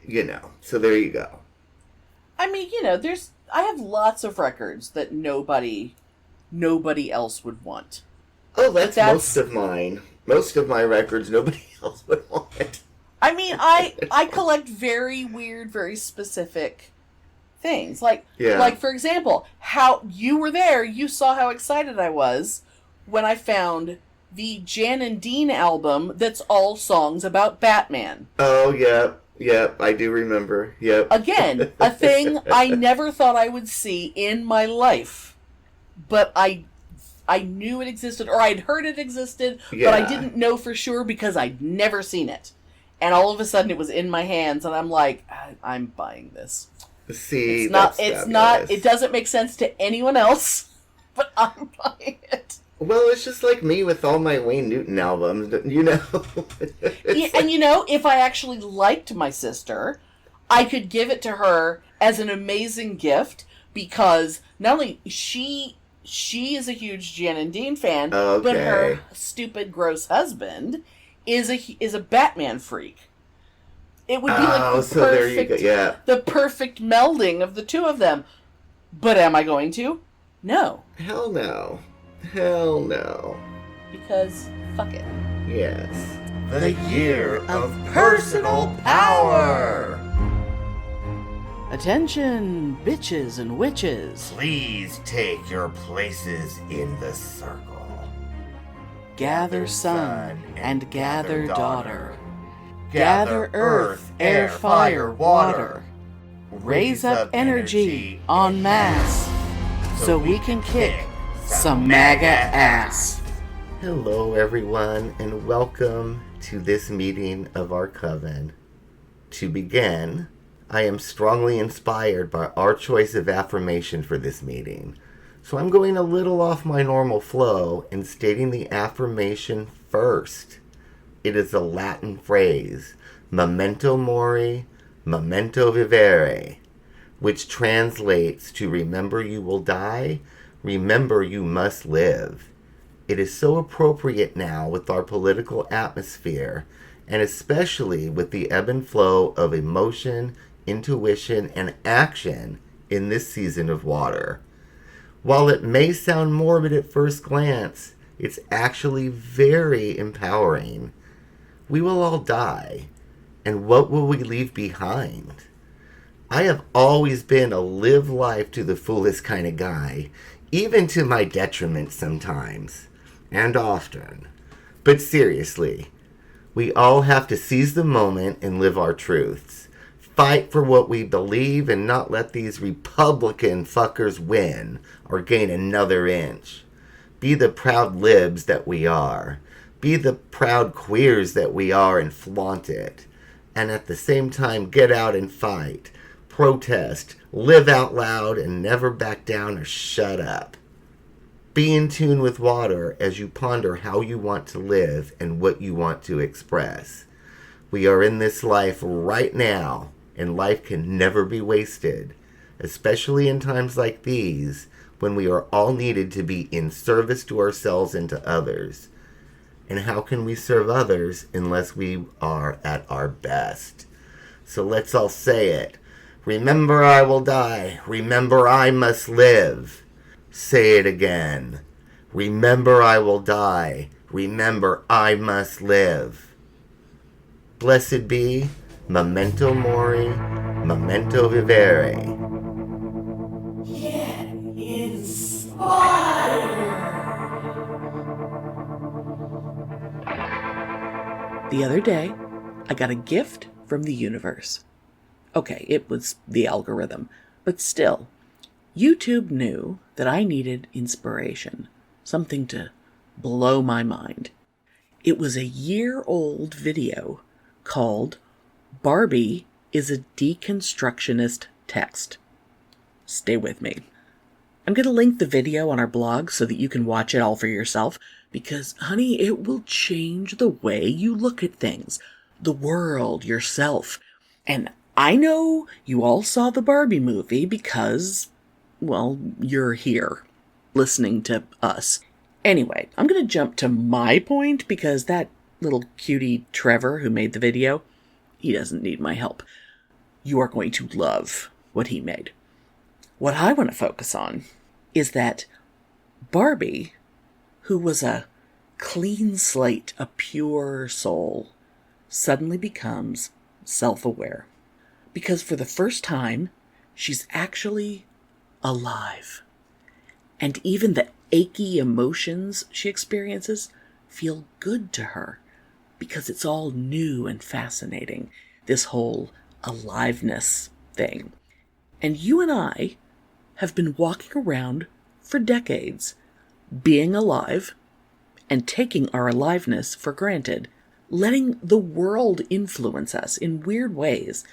you know, so there you go. I mean, you know, I have lots of records that nobody else would want. Oh, that's most of mine. Most of my records, nobody else would want. I mean, I collect very weird, very specific things. Like, for example, how you were there, you saw how excited I was when I found the Jan and Dean album that's all songs about Batman. Oh, yeah, I do remember. Yep. Again, a thing I never thought I would see in my life. But I knew it existed, or I'd heard it existed, but I didn't know for sure because I'd never seen it. And all of a sudden it was in my hands, and I'm like, I'm buying this. See, it's not, it doesn't make sense to anyone else, but I'm buying it. Well, it's just like me with all my Wayne Newton albums, you know? Yeah, and you know, if I actually liked my sister, I could give it to her as an amazing gift, because not only she is a huge Jan and Dean fan, but her stupid, gross husband is a Batman freak. It would be like the perfect melding of the two of them. But am I going to? No. Hell no. Hell no. Because fuck it. Yes. The year of personal power. Attention, bitches and witches. Please take your places in the circle. Gather son and gather daughter. Gather earth, air, fire, water. Raise up energy en masse so we can kick some MAGA ass. Hello, everyone, and welcome to this meeting of our Coven. To begin, I am strongly inspired by our choice of affirmation for this meeting. So I'm going a little off my normal flow and stating the affirmation first. It is a Latin phrase, memento mori, memento vivere, which translates to remember you will die, remember you must live. It is so appropriate now with our political atmosphere, and especially with the ebb and flow of emotion, intuition, and action in this season of water. While it may sound morbid at first glance, it's actually very empowering. We will all die, and what will we leave behind? I have always been a live life to the fullest kind of guy, even to my detriment sometimes, and often. But seriously, we all have to seize the moment and live our truths. Fight for what we believe and not let these Republican fuckers win or gain another inch. Be the proud libs that we are. Be the proud queers that we are and flaunt it. And at the same time, get out and fight. Protest. Live out loud and never back down or shut up. Be in tune with water as you ponder how you want to live and what you want to express. We are in this life right now, and life can never be wasted, especially in times like these when we are all needed to be in service to ourselves and to others. And how can we serve others unless we are at our best? So let's all say it. Remember I will die. Remember I must live. Say it again. Remember I will die. Remember I must live. Blessed be memento mori, memento vivere. Get inspired. The other day, I got a gift from the universe. Okay, it was the algorithm, but still, YouTube knew that I needed inspiration, something to blow my mind. It was a year-old video called Barbie is a Deconstructionist Text. Stay with me. I'm going to link the video on our blog so that you can watch it all for yourself, because, honey, it will change the way you look at things, the world, yourself. And I know you all saw the Barbie movie because, well, you're here, listening to us. Anyway, I'm going to jump to my point because that little cutie Trevor who made the video, he doesn't need my help. You are going to love what he made. What I want to focus on is that Barbie, who was a clean slate, a pure soul, suddenly becomes self-aware. Because for the first time, she's actually alive. And even the achy emotions she experiences feel good to her, because it's all new and fascinating, this whole aliveness thing. And you and I have been walking around for decades, being alive and taking our aliveness for granted, letting the world influence us in weird ways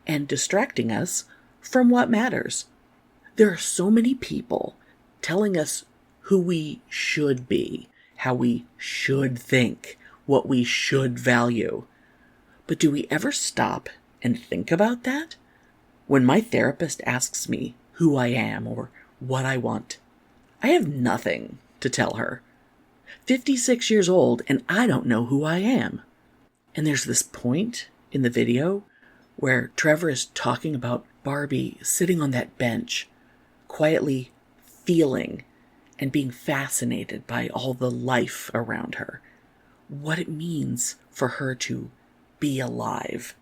and distracting us from what matters. There are so many people telling us who we should be, how we should think, what we should value. But do we ever stop and think about that? When my therapist asks me who I am or what I want, I have nothing to tell her. 56 years old and I don't know who I am. And there's this point in the video where Trevor is talking about Barbie sitting on that bench, quietly feeling and being fascinated by all the life around her, what it means for her to be alive.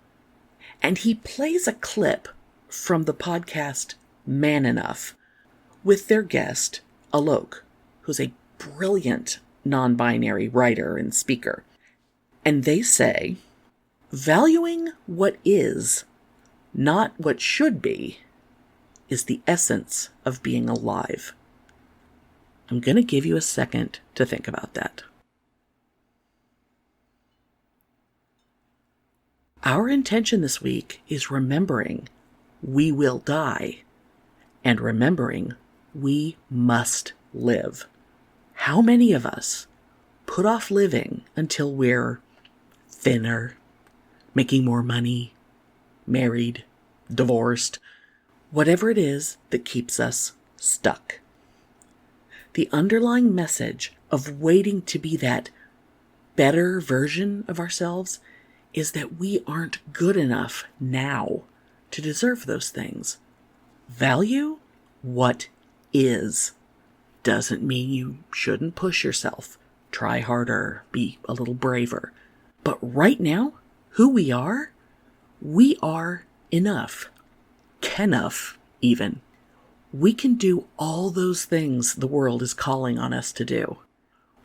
And he plays a clip from the podcast Man Enough with their guest, Alok, who's a brilliant non-binary writer and speaker. And they say, valuing what is, not what should be, is the essence of being alive. I'm going to give you a second to think about that. Our intention this week is remembering we will die and remembering we must live. How many of us put off living until we're thinner, making more money, married, divorced, whatever it is that keeps us stuck? The underlying message of waiting to be that better version of ourselves is that we aren't good enough now to deserve those things. Value what is. Doesn't mean you shouldn't push yourself, try harder, be a little braver. But right now, who we are enough. Kenough, even. We can do all those things the world is calling on us to do.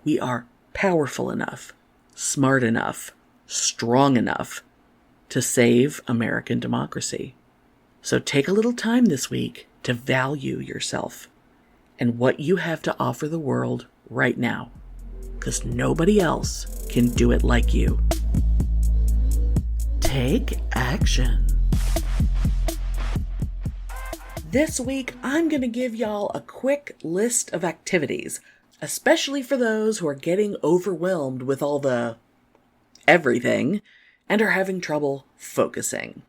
We are powerful enough, smart enough, strong enough to save American democracy. So take a little time this week to value yourself and what you have to offer the world right now, because nobody else can do it like you. Take action. This week, I'm going to give y'all a quick list of activities, especially for those who are getting overwhelmed with all the everything and are having trouble focusing.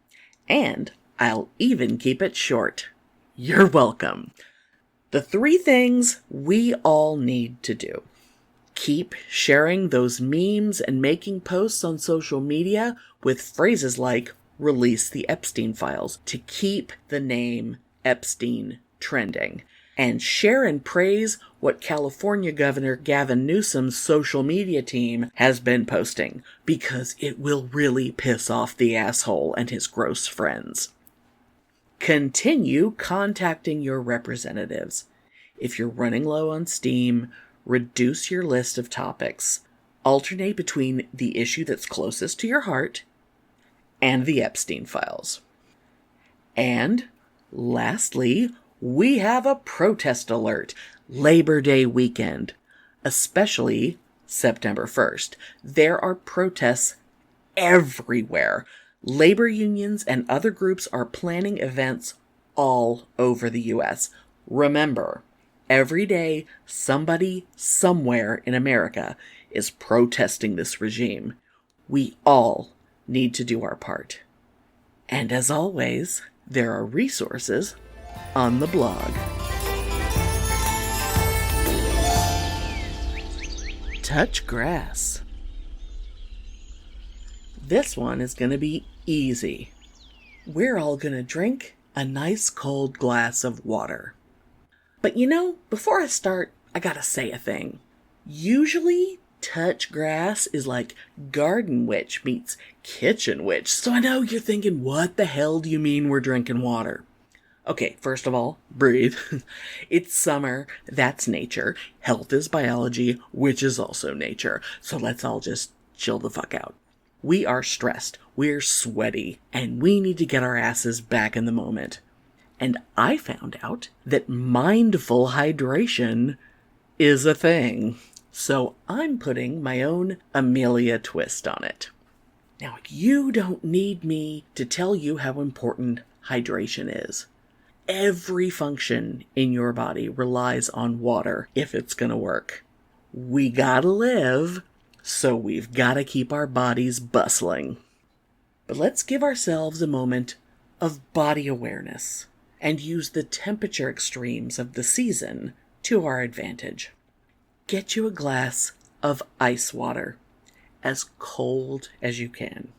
And I'll even keep it short. You're welcome. The 3 things we all need to do. Keep sharing those memes and making posts on social media with phrases like release the Epstein files to keep the name Epstein trending. And share and praise what California Governor Gavin Newsom's social media team has been posting, because it will really piss off the asshole and his gross friends. Continue contacting your representatives. If you're running low on steam, reduce your list of topics. Alternate between the issue that's closest to your heart and the Epstein files. And lastly, we have a protest alert. Labor Day weekend, especially September 1st. There are protests everywhere. Labor unions and other groups are planning events all over the U.S. Remember, every day somebody somewhere in America is protesting this regime. We all need to do our part. And as always, there are resources on the blog. Touch grass. This one is going to be easy. We're all going to drink a nice cold glass of water. But before I start, I gotta say a thing. Usually, touch grass is like garden witch meets kitchen witch. So I know you're thinking, what the hell do you mean we're drinking water? Okay, first of all, breathe. It's summer, that's nature. Health is biology, which is also nature. So let's all just chill the fuck out. We are stressed, we're sweaty, and we need to get our asses back in the moment. And I found out that mindful hydration is a thing. So I'm putting my own Amelia twist on it. Now, you don't need me to tell you how important hydration is. Every function in your body relies on water if it's going to work. We gotta live, so we've gotta keep our bodies bustling. But let's give ourselves a moment of body awareness and use the temperature extremes of the season to our advantage. Get you a glass of ice water, as cold as you can.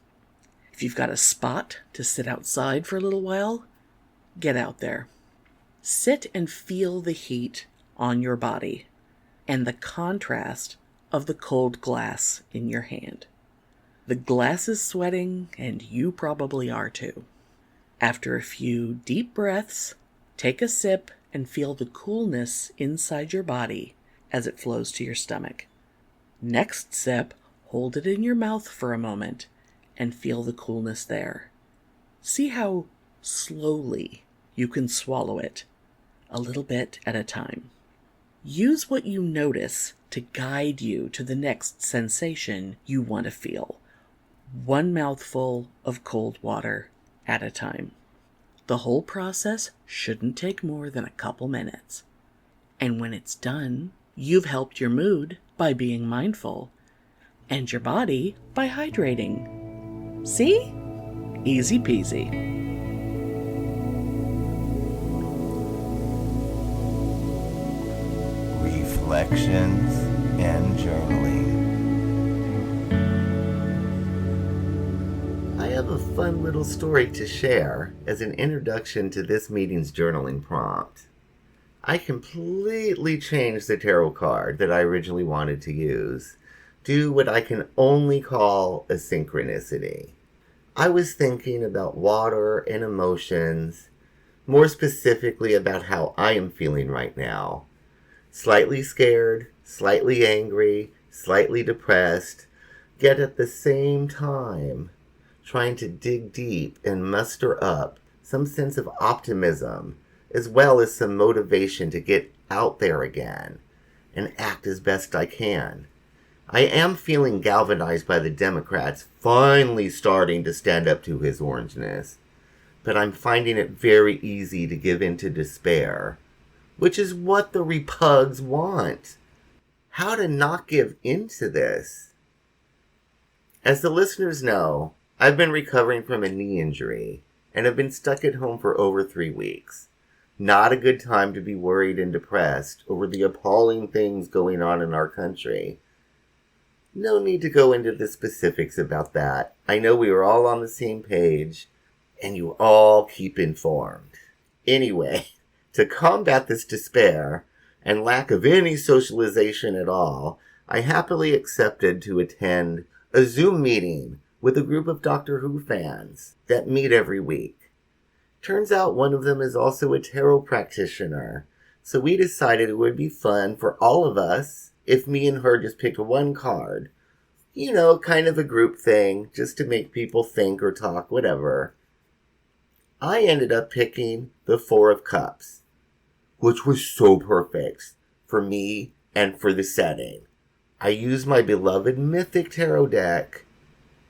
If you've got a spot to sit outside for a little while, get out there. Sit and feel the heat on your body and the contrast of the cold glass in your hand. The glass is sweating, and you probably are too. After a few deep breaths, take a sip and feel the coolness inside your body as it flows to your stomach. Next sip, hold it in your mouth for a moment and feel the coolness there. See how slowly you can swallow it, a little bit at a time. Use what you notice to guide you to the next sensation you want to feel. One mouthful of cold water at a time. The whole process shouldn't take more than a couple minutes. And when it's done, you've helped your mood by being mindful, and your body by hydrating. See? Easy peasy. Reflections and journaling. I have a fun little story to share as an introduction to this meeting's journaling prompt. I completely changed the tarot card that I originally wanted to use to what I can only call a synchronicity. I was thinking about water and emotions, more specifically about how I am feeling right now. Slightly scared, slightly angry, slightly depressed, yet at the same time trying to dig deep and muster up some sense of optimism, as well as some motivation to get out there again and act as best I can. I am feeling galvanized by the Democrats finally starting to stand up to his orangeness, but I'm finding it very easy to give in to despair, which is what the repugs want. How to not give in to this? As the listeners know, I've been recovering from a knee injury and have been stuck at home for over 3 weeks. Not a good time to be worried and depressed over the appalling things going on in our country. No need to go into the specifics about that. I know we are all on the same page, and you all keep informed. Anyway, to combat this despair and lack of any socialization at all, I happily accepted to attend a Zoom meeting with a group of Doctor Who fans that meet every week. Turns out one of them is also a tarot practitioner, so we decided it would be fun for all of us if me and her just picked one card. You know, kind of a group thing, just to make people think or talk, whatever. I ended up picking the Four of Cups, which was so perfect for me and for the setting. I used my beloved Mythic Tarot deck,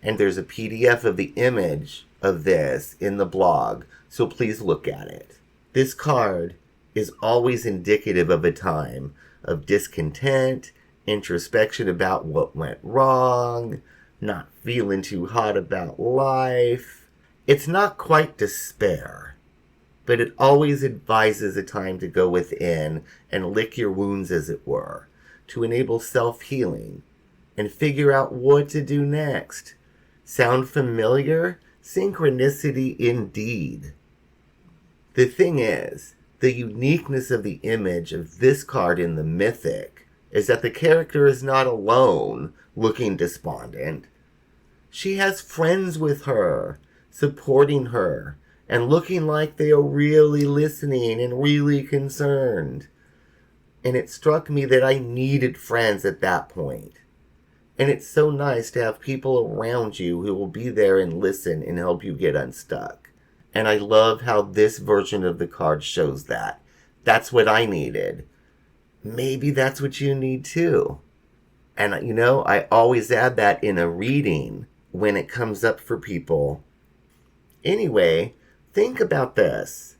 and there's a PDF of the image of this in the blog, so please look at it. This card is always indicative of a time of discontent, introspection about what went wrong, not feeling too hot about life. It's not quite despair, but it always advises a time to go within and lick your wounds, as it were, to enable self-healing and figure out what to do next. Sound familiar? Synchronicity indeed. The thing is, the uniqueness of the image of this card in the Mythic is that the character is not alone, looking despondent. She has friends with her, supporting her, and looking like they are really listening and really concerned. And it struck me that I needed friends at that point. And it's so nice to have people around you who will be there and listen and help you get unstuck. And I love how this version of the card shows that. That's what I needed. Maybe that's what you need too. And you know, I always add that in a reading when it comes up for people. Anyway, think about this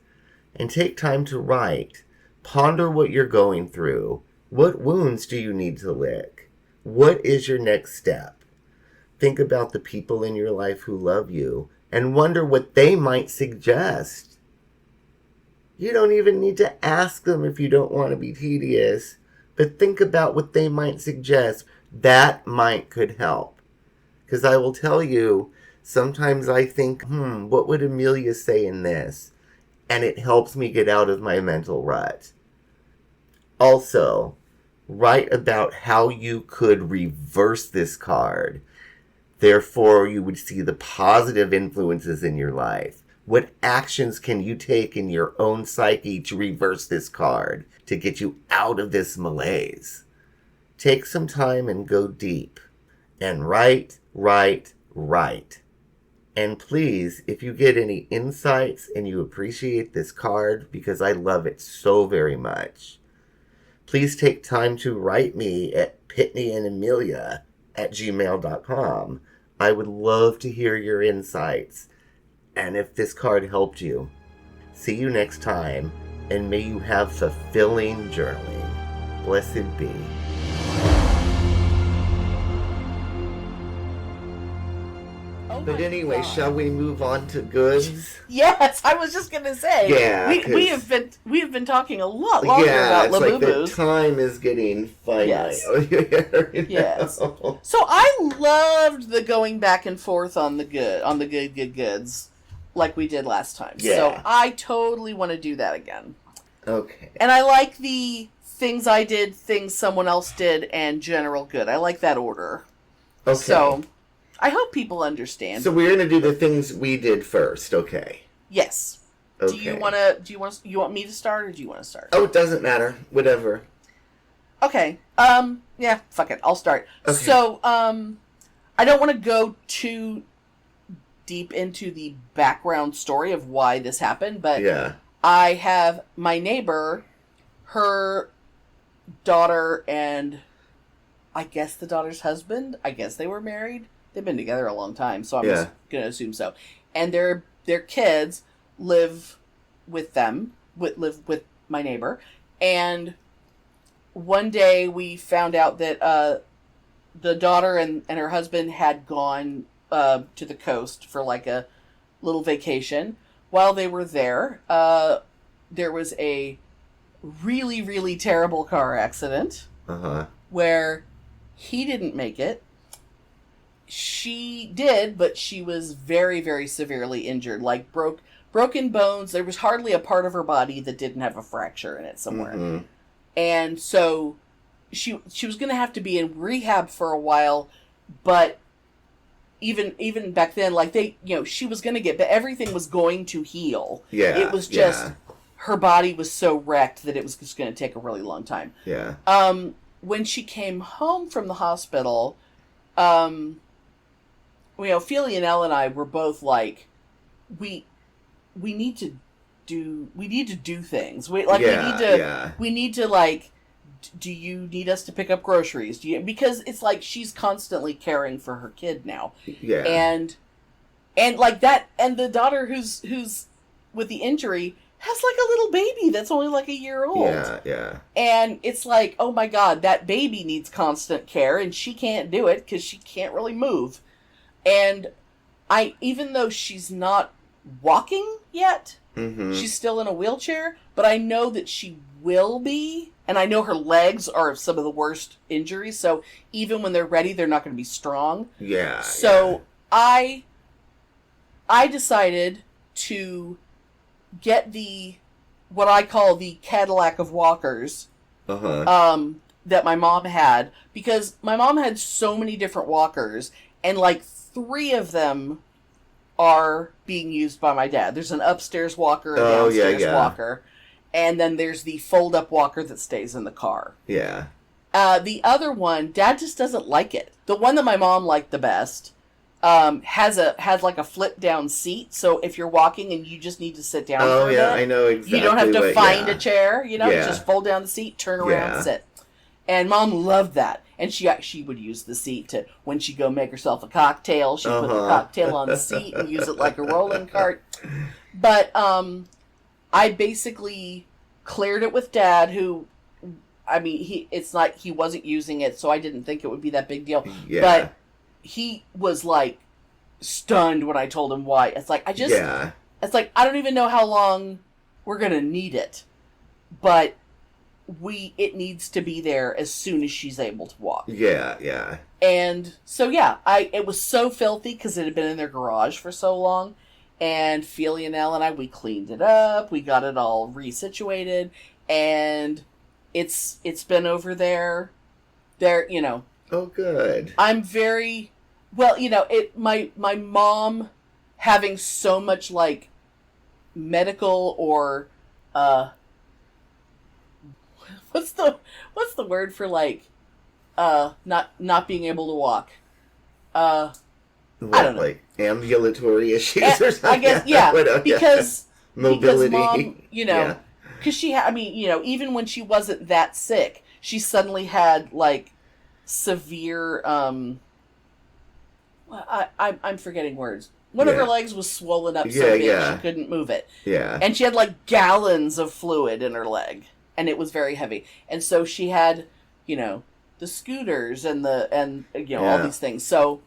and take time to write. Ponder what you're going through. What wounds do you need to lick? What is your next step? Think about the people in your life who love you and wonder what they might suggest. You don't even need to ask them if you don't want to be tedious, but think about what they might suggest. That could help. Because I will tell you, sometimes I think, what would Amelia say in this? And it helps me get out of my mental rut. Also, write about how you could reverse this card. Therefore, you would see the positive influences in your life. What actions can you take in your own psyche to reverse this card, to get you out of this malaise? Take some time and go deep. And write. And please, if you get any insights and you appreciate this card, because I love it so very much, please take time to write me at PitneyAndAmelia@gmail.com. I would love to hear your insights and if this card helped you. See you next time, and may you have fulfilling journaling. Blessed be. But anyway, shall we move on to goods? Yes, I was just gonna say. Yeah, we have been talking a lot longer about Labubus. Like the time is getting finite. Yes. Yes. So I loved the going back and forth on the GoodGoodGoods, like we did last time. Yeah. So I totally want to do that again. Okay. And I like the things I did, things someone else did, and general good. I like that order. Okay. So I hope people understand. So we're gonna do the things we did first, okay? Yes. Okay. Do you want me to start, or do you want to start? Oh, it doesn't matter. Whatever. Okay. Yeah, fuck it. I'll start. Okay. So, I don't want to go too deep into the background story of why this happened, but Yeah. I have my neighbor, her daughter, and I guess the daughter's husband. I guess they were married. They've been together a long time, so I'm just going to assume so. And their kids live with them, live with my neighbor. And one day we found out that the daughter and her husband had gone to the coast for like a little vacation. While they were there, there was a really, really terrible car accident where he didn't make it. She did, but she was very, very severely injured, like broken bones. There was hardly a part of her body that didn't have a fracture in it somewhere. Mm-hmm. And so she was going to have to be in rehab for a while, but even back then, like she was going to get, but everything was going to heal. Yeah. It was just her body was so wrecked that it was just going to take a really long time. Yeah. When she came home from the hospital, Feely and Elle and I were both like, we need to do things. We need to like, do you need us to pick up groceries? Because it's like she's constantly caring for her kid now. Yeah. And like that, and the daughter who's with the injury has like a little baby that's only like a year old. Yeah, yeah. And it's like, oh my God, that baby needs constant care, and she can't do it because she can't really move. And even though she's not walking yet, she's still in a wheelchair, but I know that she will be, and I know her legs are some of the worst injuries, so even when they're ready, they're not going to be strong. Yeah. So I decided to get what I call the Cadillac of walkers, that my mom had, because my mom had so many different walkers, and like 3 of them are being used by my dad. There's an upstairs walker, a downstairs walker, and then there's the fold-up walker that stays in the car. Yeah. The other one, Dad just doesn't like it. The one that my mom liked the best has like a flip-down seat, so if you're walking and you just need to sit down for a minute, I know exactly. you don't have to find a chair, just fold down the seat, turn around, sit. And Mom loved that. And she would use the seat to, when she'd go make herself a cocktail, she'd put the cocktail on the seat and use it like a rolling cart. But I basically cleared it with Dad, who, I mean, he wasn't using it, so I didn't think it would be that big deal. Yeah. But he was like stunned when I told him why. It's like, it's like, I don't even know how long we're going to need it. But it needs to be there as soon as she's able to walk. Yeah. And so, it was so filthy because it had been in their garage for so long. And Felianelle and I, we cleaned it up. We got it all resituated. And it's been over there. Oh, good. I'm very, well, my mom having so much, like, medical or, what's the word for, like, not being able to walk? I don't know. Like ambulatory issues or something? I guess, yeah, because mobility. Because Mom, because she had, even when she wasn't that sick, she suddenly had, like, severe, I'm forgetting words. One of her legs was swollen up so big she couldn't move it. Yeah. And she had, like, gallons of fluid in her leg. And it was very heavy. And so she had, the scooters and all these things. So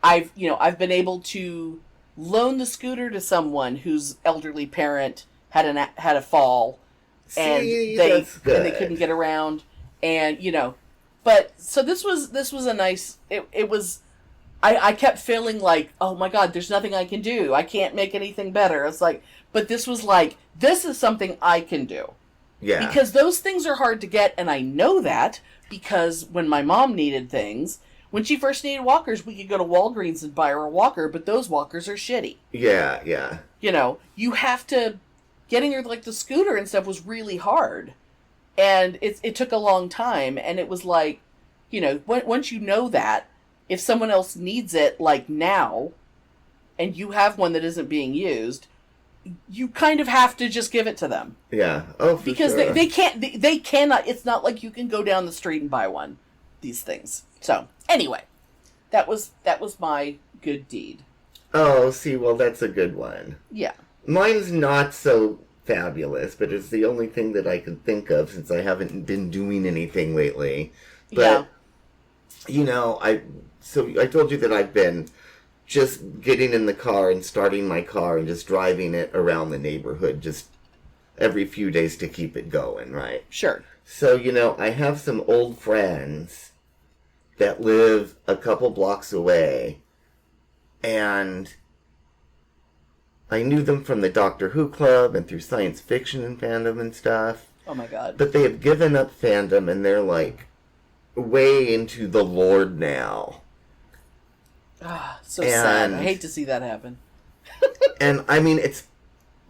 I've been able to loan the scooter to someone whose elderly parent had a fall. And they couldn't get around. And, but so this was a nice, it was, I kept feeling like, oh my God, there's nothing I can do. I can't make anything better. It's like, but this was like, this is something I can do. Yeah. Because those things are hard to get, and I know that because when my mom needed things, when she first needed walkers, we could go to Walgreens and buy her a walker, but those walkers are shitty. Yeah. You have to, getting her, like, the scooter and stuff was really hard. And it took a long time, and it was like, once you know that, if someone else needs it, like now, and you have one that isn't being used, you kind of have to just give it to them. Yeah. Oh, for because sure. they cannot, it's not like you can go down the street and buy one, these things. So, anyway, that was my good deed. Oh, see, well, that's a good one. Yeah. Mine's not so fabulous, but it's the only thing that I can think of since I haven't been doing anything lately. But, I told you that I've been just getting in the car and starting my car and just driving it around the neighborhood just every few days to keep it going, right? Sure. So, I have some old friends that live a couple blocks away, and I knew them from the Doctor Who Club and through science fiction and fandom and stuff. Oh my God. But they have given up fandom and they're like way into the Lord now. Ah, so sad. I hate to see that happen. And I mean, it's,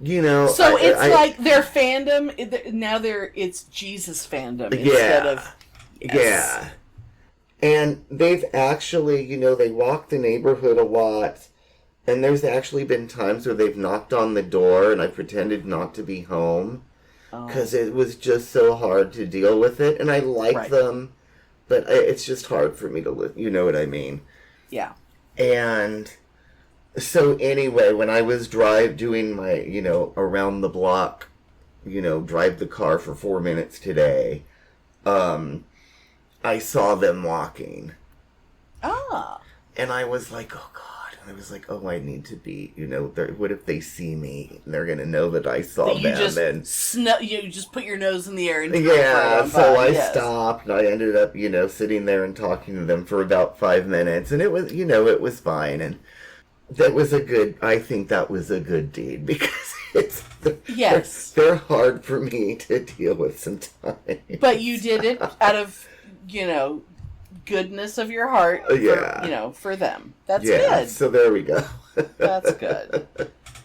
So it's like their fandom, now it's Jesus fandom instead of... Yes. Yeah. And they've actually, they walk the neighborhood a lot. And there's actually been times where they've knocked on the door and I pretended not to be home. Because it was just so hard to deal with it. And I like them, but it's just hard for me to live. You know what I mean? Yeah. And so anyway, when I was doing my, around the block, drive the car for 4 minutes today, I saw them walking. Ah. And I was like, oh God. And I was like, oh, I need to be, what if they see me? They're going to know that I saw them. You just put your nose in the air and so I stopped and I ended up, sitting there and talking to them for about 5 minutes. And it was, it was fine. And I think that was a good deed because they're hard for me to deal with sometimes. But you did it out of, goodness of your heart for them. That's good. So there we go. That's good.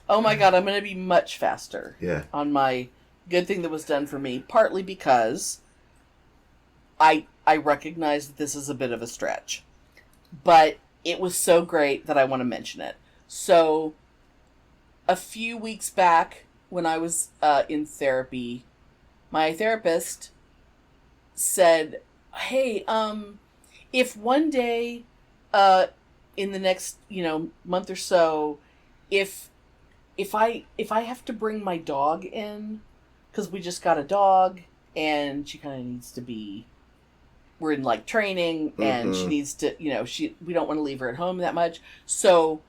Oh my God, I'm going to be much faster on my good thing that was done for me, partly because I recognize that this is a bit of a stretch. But it was so great that I want to mention it. So a few weeks back when I was in therapy, my therapist said, hey, if one day, in the next, month or so, if I have to bring my dog in, because we just got a dog, and she kind of needs to be, we're in like training, and she needs to, we don't want to leave her at home that much. So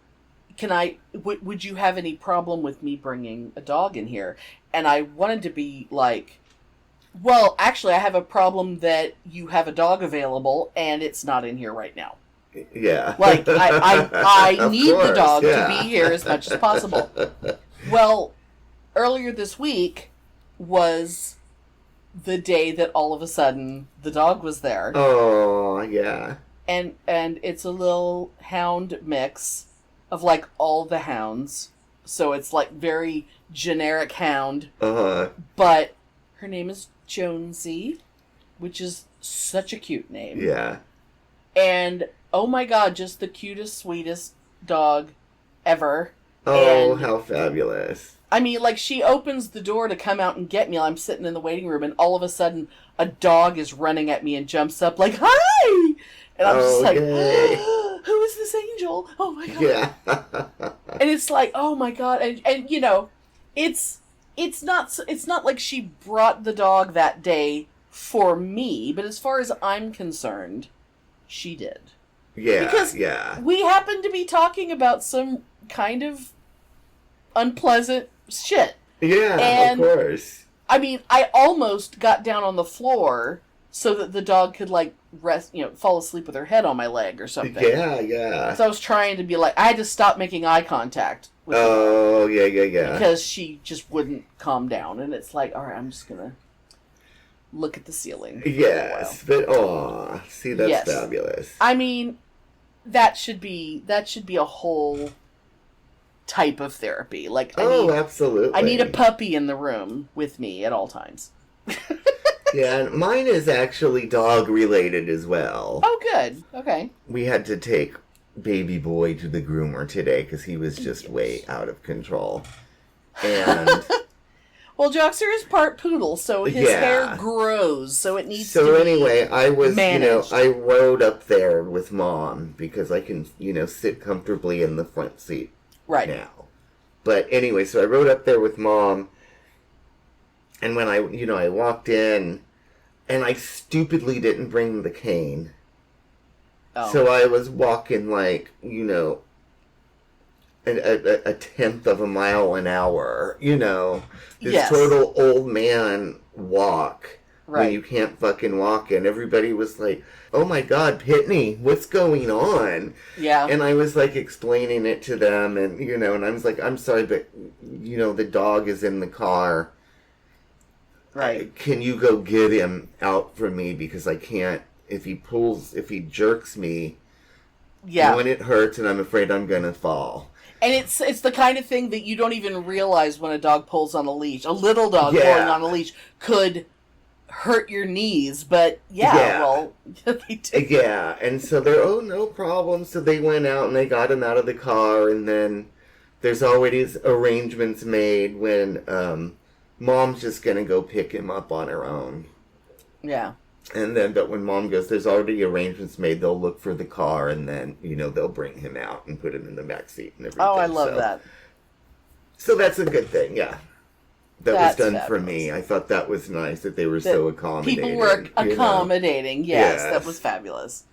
would you have any problem with me bringing a dog in here? And I wanted to be like, well, actually, I have a problem that you have a dog available and it's not in here right now. Yeah. Like, I Of need the course, dog yeah. to be here as much as possible. Well, earlier this week was the day that all of a sudden the dog was there. Oh, yeah. And it's a little hound mix of like all the hounds. So it's like very generic hound. Uh-huh. But her name is Jonesy, which is such a cute name. Yeah. And oh my god, just the cutest, sweetest dog ever. Oh, And how fabulous. I mean, like, she opens the door to come out and get me. I'm sitting in the waiting room, and all of a sudden, a dog is running at me and jumps up like, hi! And I'm just like, who is this angel? Oh my god. Yeah. And it's like, oh my god. And it's not like she brought the dog that day for me, but as far as I'm concerned, she did. Yeah, Because yeah. we happened to be talking about some kind of unpleasant shit. Yeah, And of course. I mean, I almost got down on the floor so that the dog could, like, rest, fall asleep with her head on my leg or something. Yeah, yeah. So I was trying to be like, I had to stop making eye contact with her Oh, yeah, yeah, yeah. because she just wouldn't calm down. And it's like, all right, I'm just going to look at the ceiling. Yes, but see, that's Yes. fabulous. I mean, that should be a whole type of therapy. Like, Absolutely. I need a puppy in the room with me at all times. Yeah, and mine is actually dog related as well. Oh, good. Okay. We had to take baby boy to the groomer today because he was just way out of control. And Well, Joxer is part poodle, so his Yeah. hair grows, so it needs to so be anyway, I was, managed. I rode up there with Mom because I can, sit comfortably in the front seat right. now. But anyway, so I rode up there with Mom, and when I walked in, and I stupidly didn't bring the cane. Oh. So I was walking like, a tenth of a mile an hour, this Yes. total old man walk when Right. you can't fucking walk. And everybody was like, oh my God, Pitney, what's going on? Yeah. And I was like explaining it to them and, and I was like, I'm sorry, but, the dog is in the car. Right. Can you go get him out for me? Because I can't, if he jerks me, Yeah. when it hurts and I'm afraid I'm going to fall. And it's the kind of thing that you don't even realize when a dog pulls on a leash. A little dog Yeah. pulling on a leash could hurt your knees, but well, they do. Yeah, and so they're, no problem. So they went out and they got him out of the car, and then there's already arrangements made when Mom's just going to go pick him up on her own. Yeah. And then, but when Mom goes, there's already arrangements made. They'll look for the car, and then, they'll bring him out and put him in the back seat and everything. Oh, I love that. So that's a good thing, yeah. That That's was done fabulous. for me. I thought that was nice that they were so accommodating. People were you know. accommodating. Yes, Yes. that was fabulous.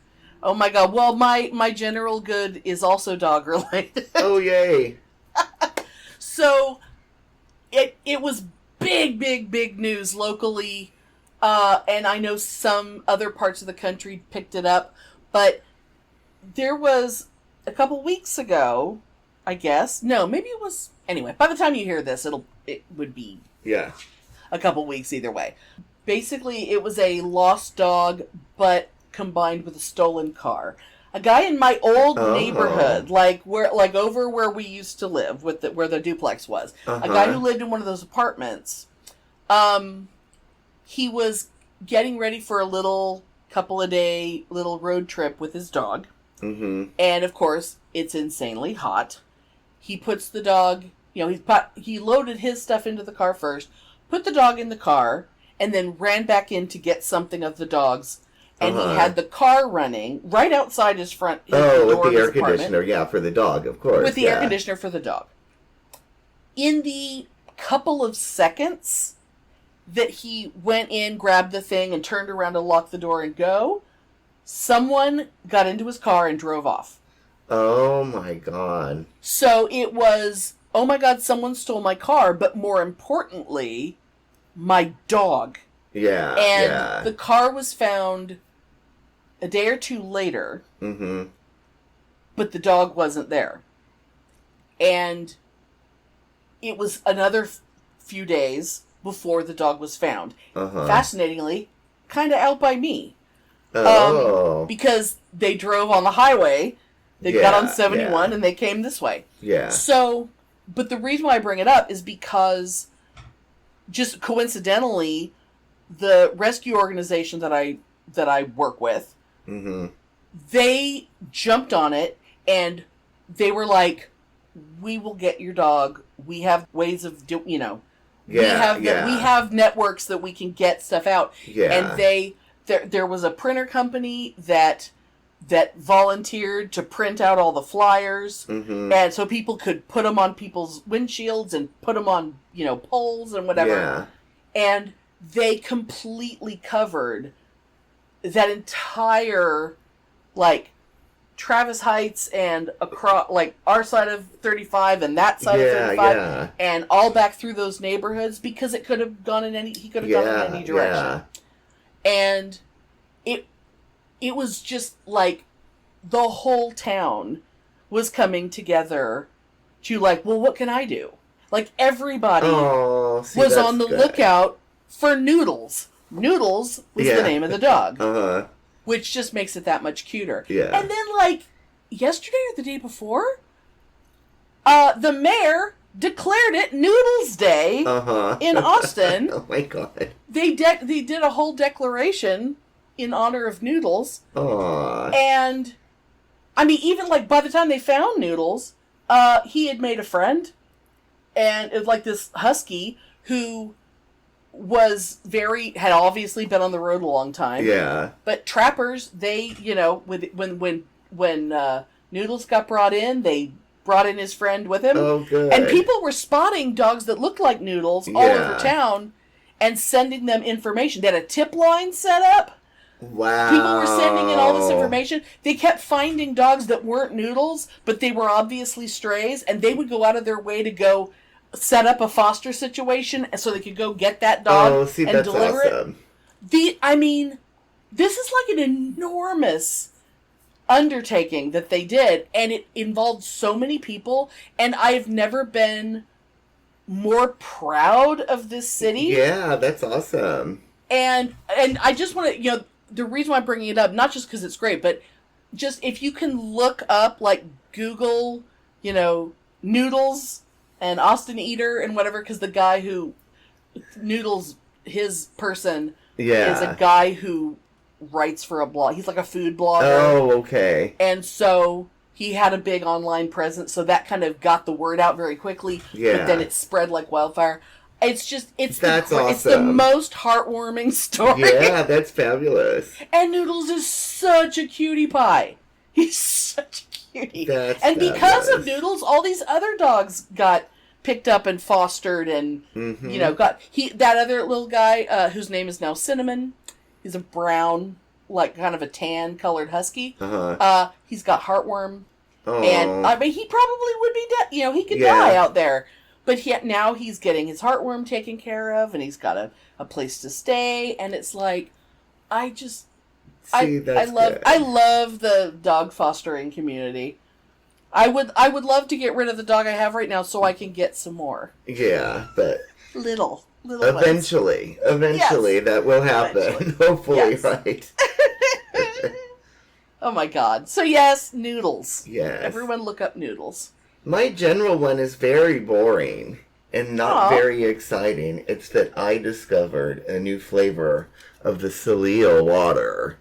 Oh my god. Well, my general good is also dog related. Oh, yay. So it was big news locally, and I know some other parts of the country picked it up, but there was a couple weeks ago, I guess. No, maybe it was. Anyway, by the time you hear this, it would be Yeah. a couple weeks either way. Basically, it was a lost dog, but combined with a stolen car. A guy in my old neighborhood, over where we used to live, where the duplex was. A guy who lived in one of those apartments. He was getting ready for a little road trip with his dog. Mm-hmm. And of course, it's insanely hot. He puts the dog, he loaded his stuff into the car first, put the dog in the car, and then ran back in to get something of the dog's, and he had the car running right outside his front. His with door the air of his apartment. conditioner, for the dog, of course. With the air conditioner for the dog. In the couple of seconds that he went in, grabbed the thing, and turned around to lock the door and go, someone got into his car and drove off. Oh my God. So it was, oh my God, someone stole my car, but more importantly, my dog. Yeah. And the car was found a day or two later, but the dog wasn't there. And it was another few days before the dog was found. Fascinatingly, kind of out by me. Because they drove on the highway, they got on 71, and they came this way. Yeah. So, but the reason why I bring it up is because, just coincidentally, the rescue organization that I work with, they jumped on it, and they were like, "We will get your dog. We have ways of we have networks that we can get stuff out." Yeah. And there was a printer company that volunteered to print out all the flyers, and so people could put them on people's windshields and put them on poles and whatever. Yeah. And they completely covered that entire Travis Heights and across our side of 35 and that side of 35 and all back through those neighborhoods, because it could have gone in any gone in any direction. And it was just like the whole town was coming together to well, what can I do? Everybody was on the lookout for Noodles. Noodles was the name of the dog. Which just makes it that much cuter. Yeah. And then, yesterday or the day before, the mayor declared it Noodles Day in Austin. Oh my God. They did a whole declaration in honor of Noodles. Aww. And, I mean, even, by the time they found Noodles, he had made a friend. And it was this husky who had obviously been on the road a long time. Yeah. But trappers, they, when Noodles got brought in, they brought in his friend with him. Oh, good. And people were spotting dogs that looked like Noodles all over town and sending them information. They had a tip line set up. Wow. People were sending in all this information. They kept finding dogs that weren't Noodles, but they were obviously strays, and they would go out of their way to go set up a foster situation so they could go get that dog and that's deliver awesome. it. This is an enormous undertaking that they did, and it involved so many people, and I've never been more proud of this city. Yeah, that's awesome. And I just want to, the reason why I'm bringing it up, not just because it's great, but just if you can look up, Google, Noodles and Austin Eater and whatever, because the guy who Noodles, his person, is a guy who writes for a blog. He's a food blogger. Oh, okay. And so he had a big online presence, so that kind of got the word out very quickly. Yeah. But then it spread like wildfire. It's awesome. It's the most heartwarming story. Yeah, that's fabulous. And Noodles is such a cutie pie. He's such a cutie. That's and fabulous. Because of Noodles, all these other dogs got picked up and fostered, and that other little guy whose name is now Cinnamon. He's a brown, kind of a tan colored husky. He's got heartworm, and I mean he probably would be dead. He could die out there. But now he's getting his heartworm taken care of, and he's got a place to stay, and it's I love the dog fostering community. I would love to get rid of the dog I have right now so I can get some more. Yeah, but little eventually yes. That will happen. Eventually. Hopefully, yes. Right. Oh my God. So yes, Noodles. Yes. Everyone look up Noodles. My general one is very boring and not very exciting. It's that I discovered a new flavor of the Celio water.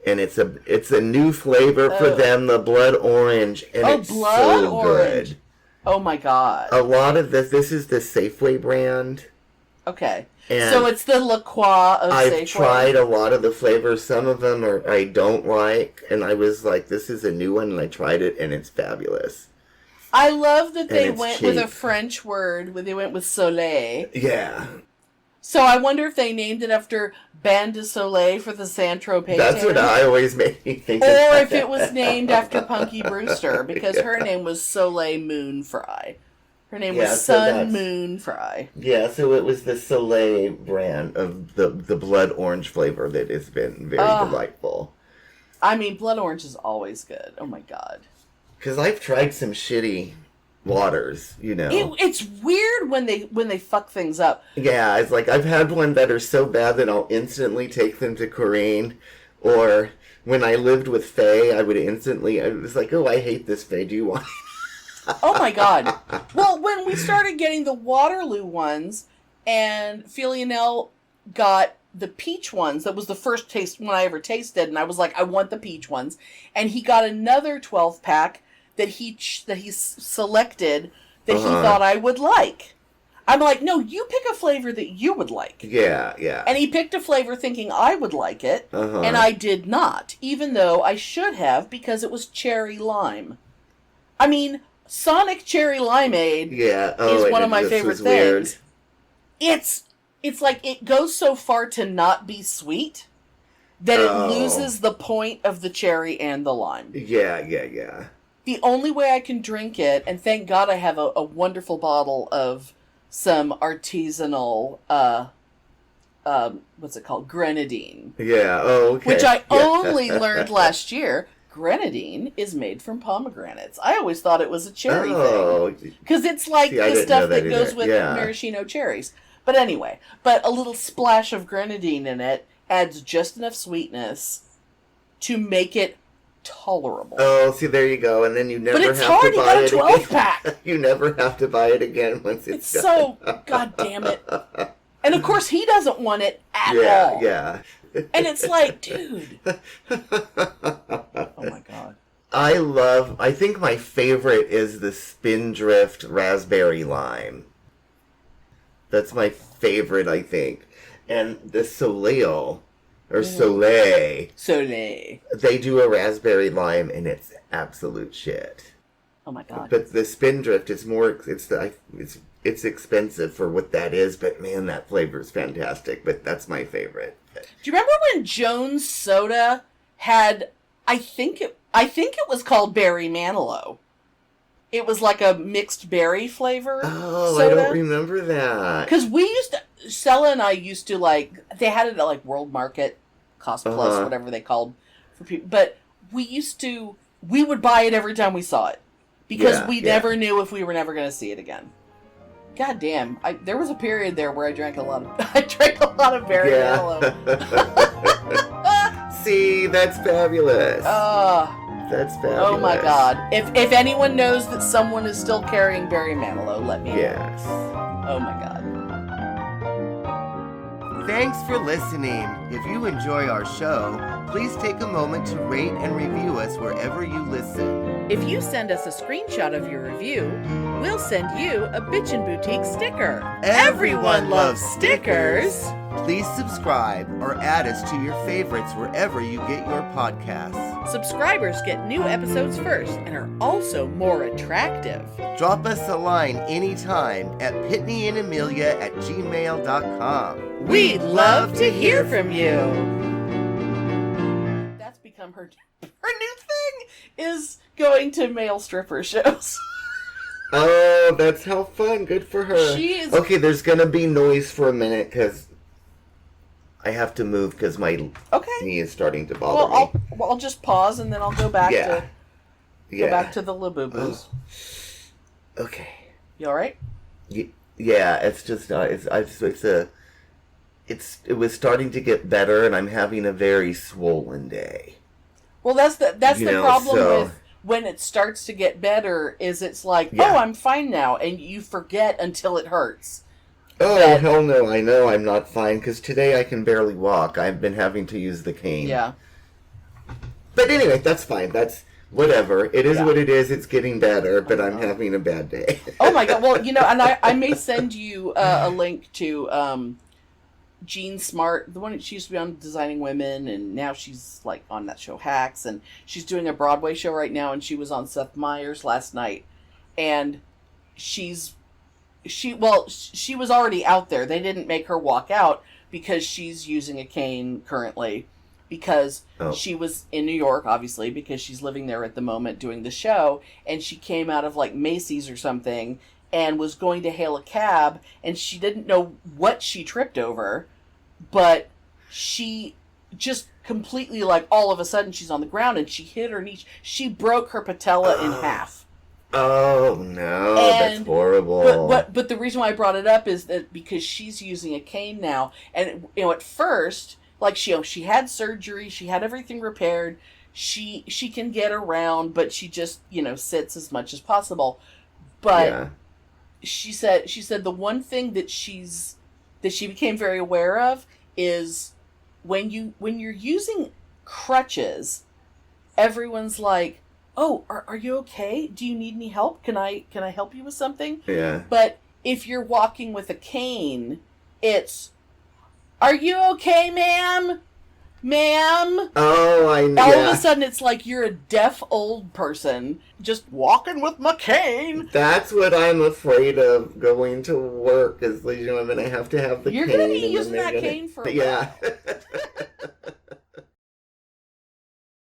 And it's a new flavor for them, the blood orange, and it's blood so orange. good. Oh my God. A lot of this is the Safeway brand. Okay. And so it's the La Croix of Safeway. I've tried a lot of the flavors. Some of them I don't like. And I was like, this is a new one. And I tried it, and it's fabulous. I love that they went cheap. with a French word, where they went with soleil. Yeah. So I wonder if they named it after Bain de Soleil for the Saint-Tropez. That's what I always made me think Or of. if it was named after Punky Brewster, because her name was Soleil Moon Fry. Her name was Sun Moon Fry. Yeah, so it was the Soleil brand of the blood orange flavor that has been very delightful. I mean, blood orange is always good. Oh my god. Because I've tried some shitty waters, you know. It's weird when they fuck things up. Yeah, it's like I've had one that are so bad that I'll instantly take them to Corinne. Or when I lived with Faye, I was like, oh, I hate this, Faye. Do you want it? Oh my god. Well, when we started getting the Waterloo ones, and Philionel got the peach ones, that was the first taste one I ever tasted, and I was like, I want the peach ones. And he got another 12-pack that he selected that he thought I would like. I'm like, no, you pick a flavor that you would like. Yeah, yeah. And he picked a flavor thinking I would like it, and I did not, even though I should have, because it was cherry lime. I mean, Sonic Cherry Limeade is one of my favorite things. Weird. It's like it goes so far to not be sweet that it loses the point of the cherry and the lime. Yeah. The only way I can drink it, and thank God I have a wonderful bottle of some artisanal, what's it called? Grenadine. Yeah, okay. Which I only learned last year. Grenadine is made from pomegranates. I always thought it was a cherry thing. Because it's like the stuff that goes with maraschino cherries. But anyway, a little splash of grenadine in it adds just enough sweetness to make it tolerable. Oh, see, there you go. And then you never have to buy it again. But it's hard, you got a 12-pack. You never have to buy it again once it's done. So, god damn it. And of course, he doesn't want it at all. Yeah. And it's like, dude. Oh my god. I think my favorite is the Spindrift Raspberry Lime. That's my favorite, I think. And the Soleil, or Soleil. They do a raspberry lime, and it's absolute shit. Oh my god. But the Spindrift is it's expensive for what that is, but man, that flavor is fantastic. But that's my favorite. Do you remember when Jones Soda had, I think it was called Berry Manilow. It was like a mixed berry flavor soda. I don't remember that. Because Stella and I used to they had it at like World Market, Cost Plus, whatever they called for people. But we would buy it every time we saw it. Because we never knew if we were never going to see it again. God damn. There was a period there where I drank a lot of berry Manilow. See, that's fabulous. That's fabulous. Oh my god. If anyone knows that someone is still carrying Berry Manilow, let me know. Yes. Oh my god. Thanks for listening. If you enjoy our show, please take a moment to rate and review us wherever you listen. If you send us a screenshot of your review, we'll send you a Bitchin' Boutique sticker. Everyone loves stickers. Please subscribe or add us to your favorites wherever you get your podcasts. Subscribers get new episodes first and are also more attractive. Drop us a line anytime at PitneyAndAmelia@gmail.com. We'd love to hear from you. That's become her new thing, is going to male stripper shows. Oh, that's how fun. Good for her. She is... Okay, there's going to be noise for a minute because I have to move because my knee is starting to bother me. I'll just pause and then I'll go back to the Labubus. Okay. You all right? Yeah, it's just it was starting to get better, and I'm having a very swollen day. Well, that's the problem with when it starts to get better. Is it's like, oh, I'm fine now, and you forget until it hurts. Oh, hell no, I know I'm not fine, because today I can barely walk. I've been having to use the cane. Yeah. But anyway, that's fine. Whatever. It is Yeah. what it is. It's getting better, but I'm having a bad day. Oh my god! Well, and I may send you a link to Jean Smart, the one that she used to be on Designing Women, and now she's like on that show Hacks, and she's doing a Broadway show right now, and she was on Seth Meyers last night, and she was already out there. They didn't make her walk out because she's using a cane currently. Because she was in New York, obviously, because she's living there at the moment doing the show, and she came out of like Macy's or something and was going to hail a cab, and she didn't know what she tripped over, but she just completely, like, all of a sudden she's on the ground and she hit her knee. She broke her patella in half. Oh no, that's horrible. But the reason why I brought it up is that because she's using a cane now, and at first, like, she had surgery, she had everything repaired, she can get around, but she just, sits as much as possible. But she said the one thing that she became very aware of is when you're using crutches, everyone's like, "Oh, are you okay? Do you need any help? Can I help you with something?" Yeah. But if you're walking with a cane, it's, "Are you okay, ma'am? Ma'am?" Oh, I know. All of a sudden, it's like you're a deaf old person just walking with my cane. That's what I'm afraid of going to work, is I'm going to have the cane. You're going to be using that cane for a while.